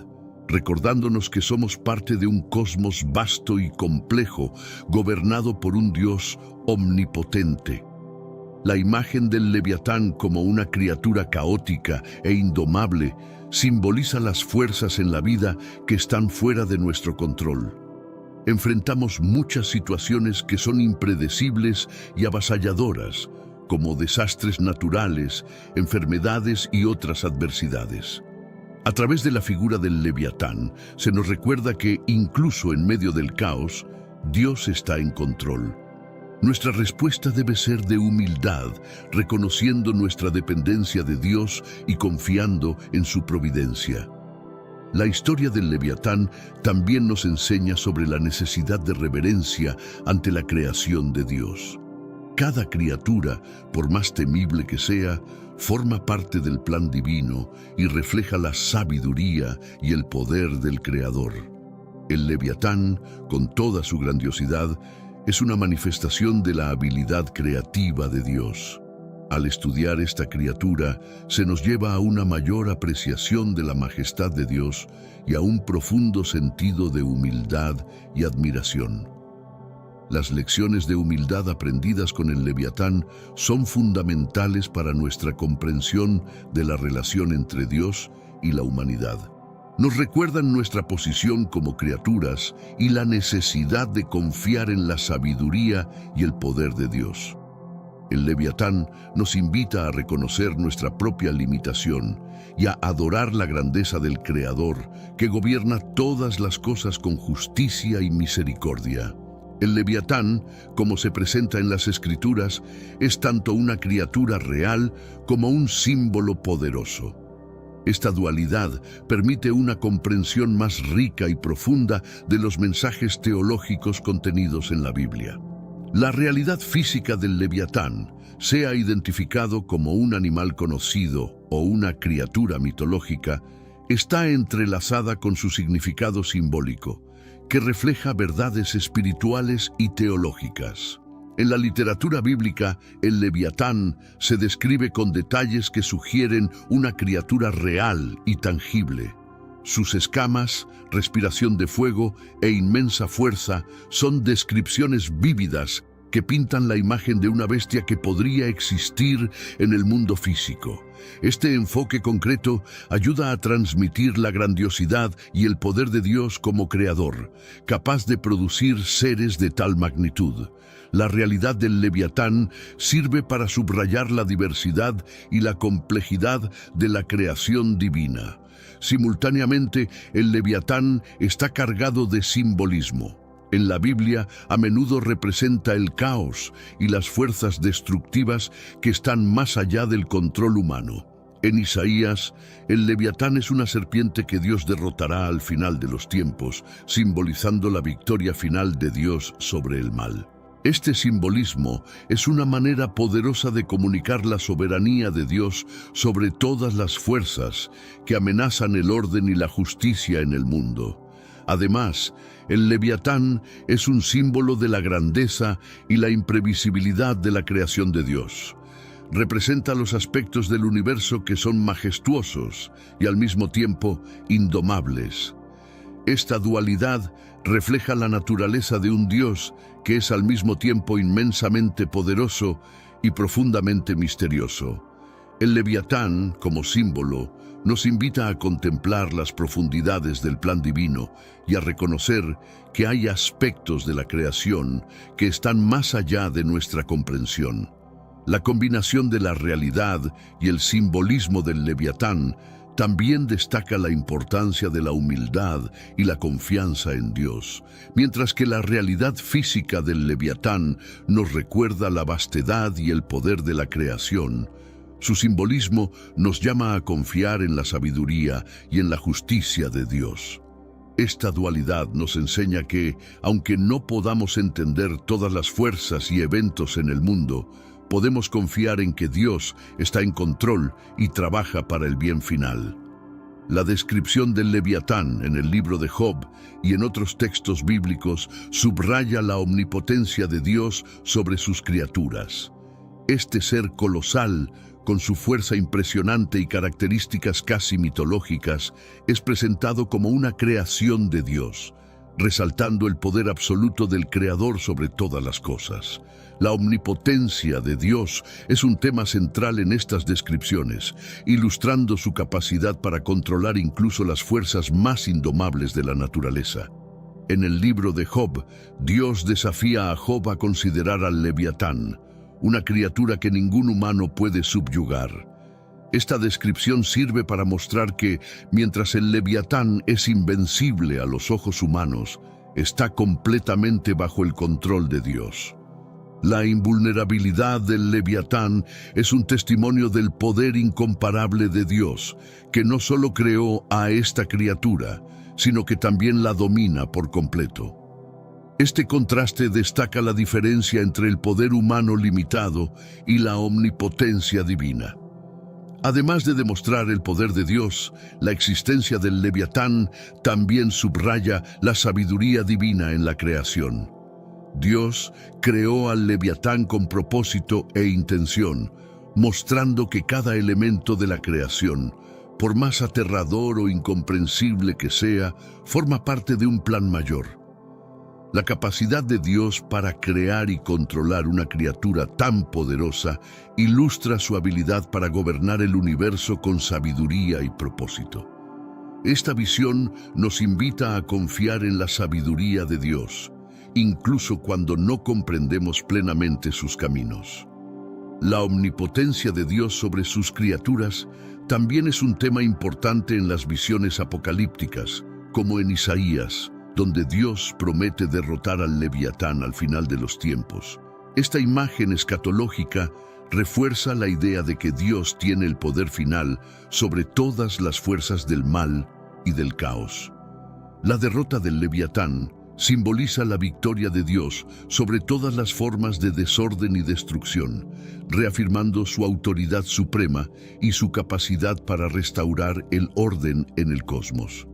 recordándonos que somos parte de un cosmos vasto y complejo, gobernado por un Dios omnipotente. La imagen del Leviatán como una criatura caótica e indomable simboliza las fuerzas en la vida que están fuera de nuestro control. Enfrentamos muchas situaciones que son impredecibles y avasalladoras, como desastres naturales, enfermedades y otras adversidades. A través de la figura del Leviatán, se nos recuerda que, incluso en medio del caos, Dios está en control. Nuestra respuesta debe ser de humildad, reconociendo nuestra dependencia de Dios y confiando en su providencia. La historia del Leviatán también nos enseña sobre la necesidad de reverencia ante la creación de Dios. Cada criatura, por más temible que sea, forma parte del plan divino y refleja la sabiduría y el poder del Creador. El Leviatán, con toda su grandiosidad, es una manifestación de la habilidad creativa de Dios. Al estudiar esta criatura, se nos lleva a una mayor apreciación de la majestad de Dios y a un profundo sentido de humildad y admiración. Las lecciones de humildad aprendidas con el Leviatán son fundamentales para nuestra comprensión de la relación entre Dios y la humanidad. Nos recuerdan nuestra posición como criaturas y la necesidad de confiar en la sabiduría y el poder de Dios. El Leviatán nos invita a reconocer nuestra propia limitación y a adorar la grandeza del Creador, que gobierna todas las cosas con justicia y misericordia. El Leviatán, como se presenta en las Escrituras, es tanto una criatura real como un símbolo poderoso. Esta dualidad permite una comprensión más rica y profunda de los mensajes teológicos contenidos en la Biblia. La realidad física del Leviatán, sea identificado como un animal conocido o una criatura mitológica, está entrelazada con su significado simbólico, que refleja verdades espirituales y teológicas. En la literatura bíblica, el Leviatán se describe con detalles que sugieren una criatura real y tangible. Sus escamas, respiración de fuego e inmensa fuerza son descripciones vívidas que pintan la imagen de una bestia que podría existir en el mundo físico. Este enfoque concreto ayuda a transmitir la grandiosidad y el poder de Dios como creador, capaz de producir seres de tal magnitud. La realidad del Leviatán sirve para subrayar la diversidad y la complejidad de la creación divina. Simultáneamente, el Leviatán está cargado de simbolismo. En la Biblia, a menudo representa el caos y las fuerzas destructivas que están más allá del control humano. En Isaías, el Leviatán es una serpiente que Dios derrotará al final de los tiempos, simbolizando la victoria final de Dios sobre el mal. Este simbolismo es una manera poderosa de comunicar la soberanía de Dios sobre todas las fuerzas que amenazan el orden y la justicia en el mundo. Además, el Leviatán es un símbolo de la grandeza y la imprevisibilidad de la creación de Dios. Representa los aspectos del universo que son majestuosos y al mismo tiempo indomables. Esta dualidad refleja la naturaleza de un Dios que es al mismo tiempo inmensamente poderoso y profundamente misterioso. El Leviatán, como símbolo, nos invita a contemplar las profundidades del plan divino y a reconocer que hay aspectos de la creación que están más allá de nuestra comprensión. La combinación de la realidad y el simbolismo del Leviatán también destaca la importancia de la humildad y la confianza en Dios, mientras que la realidad física del Leviatán nos recuerda la vastedad y el poder de la creación. Su simbolismo nos llama a confiar en la sabiduría y en la justicia de Dios. Esta dualidad nos enseña que, aunque no podamos entender todas las fuerzas y eventos en el mundo, podemos confiar en que Dios está en control y trabaja para el bien final. La descripción del Leviatán en el libro de Job y en otros textos bíblicos subraya la omnipotencia de Dios sobre sus criaturas. Este ser colosal, con su fuerza impresionante y características casi mitológicas, es presentado como una creación de Dios, resaltando el poder absoluto del Creador sobre todas las cosas. La omnipotencia de Dios es un tema central en estas descripciones, ilustrando su capacidad para controlar incluso las fuerzas más indomables de la naturaleza. En el libro de Job, Dios desafía a Job a considerar al Leviatán, una criatura que ningún humano puede subyugar. Esta descripción sirve para mostrar que, mientras el Leviatán es invencible a los ojos humanos, está completamente bajo el control de Dios. La invulnerabilidad del Leviatán es un testimonio del poder incomparable de Dios, que no solo creó a esta criatura, sino que también la domina por completo. Este contraste destaca la diferencia entre el poder humano limitado y la omnipotencia divina. Además de demostrar el poder de Dios, la existencia del Leviatán también subraya la sabiduría divina en la creación. Dios creó al Leviatán con propósito e intención, mostrando que cada elemento de la creación, por más aterrador o incomprensible que sea, forma parte de un plan mayor. La capacidad de Dios para crear y controlar una criatura tan poderosa ilustra su habilidad para gobernar el universo con sabiduría y propósito. Esta visión nos invita a confiar en la sabiduría de Dios, incluso cuando no comprendemos plenamente sus caminos. La omnipotencia de Dios sobre sus criaturas también es un tema importante en las visiones apocalípticas, como en Isaías, donde Dios promete derrotar al Leviatán al final de los tiempos. Esta imagen escatológica refuerza la idea de que Dios tiene el poder final sobre todas las fuerzas del mal y del caos. La derrota del Leviatán simboliza la victoria de Dios sobre todas las formas de desorden y destrucción, reafirmando su autoridad suprema y su capacidad para restaurar el orden en el cosmos.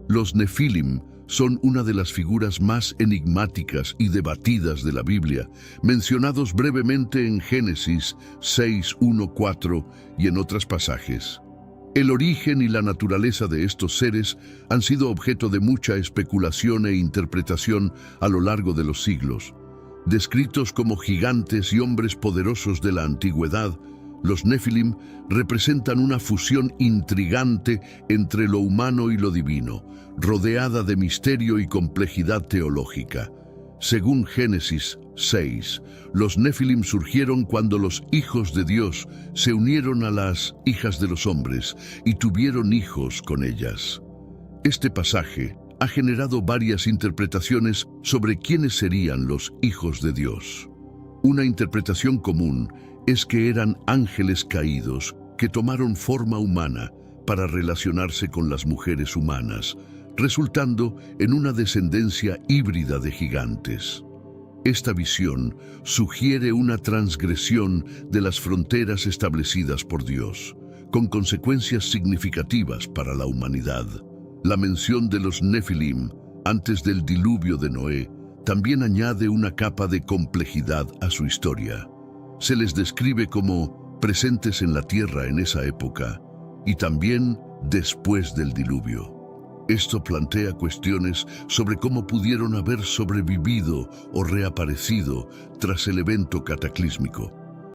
Los Nefilim son una de las figuras más enigmáticas y debatidas de la Biblia, mencionados brevemente en Génesis 6:1-4 y en otros pasajes. El origen y la naturaleza de estos seres han sido objeto de mucha especulación e interpretación a lo largo de los siglos. Descritos como gigantes y hombres poderosos de la antigüedad, los Nefilim representan una fusión intrigante entre lo humano y lo divino, rodeada de misterio y complejidad teológica. Según Génesis 6, los Nefilim surgieron cuando los hijos de Dios se unieron a las hijas de los hombres y tuvieron hijos con ellas. Este pasaje ha generado varias interpretaciones sobre quiénes serían los hijos de Dios. Una interpretación común es que eran ángeles caídos que tomaron forma humana para relacionarse con las mujeres humanas, resultando en una descendencia híbrida de gigantes. Esta visión sugiere una transgresión de las fronteras establecidas por Dios, con consecuencias significativas para la humanidad. La mención de los Nefilim antes del diluvio de Noé también añade una capa de complejidad a su historia. Se les describe como presentes en la tierra en esa época y también después del diluvio. Esto plantea cuestiones sobre cómo pudieron haber sobrevivido o reaparecido tras el evento cataclísmico.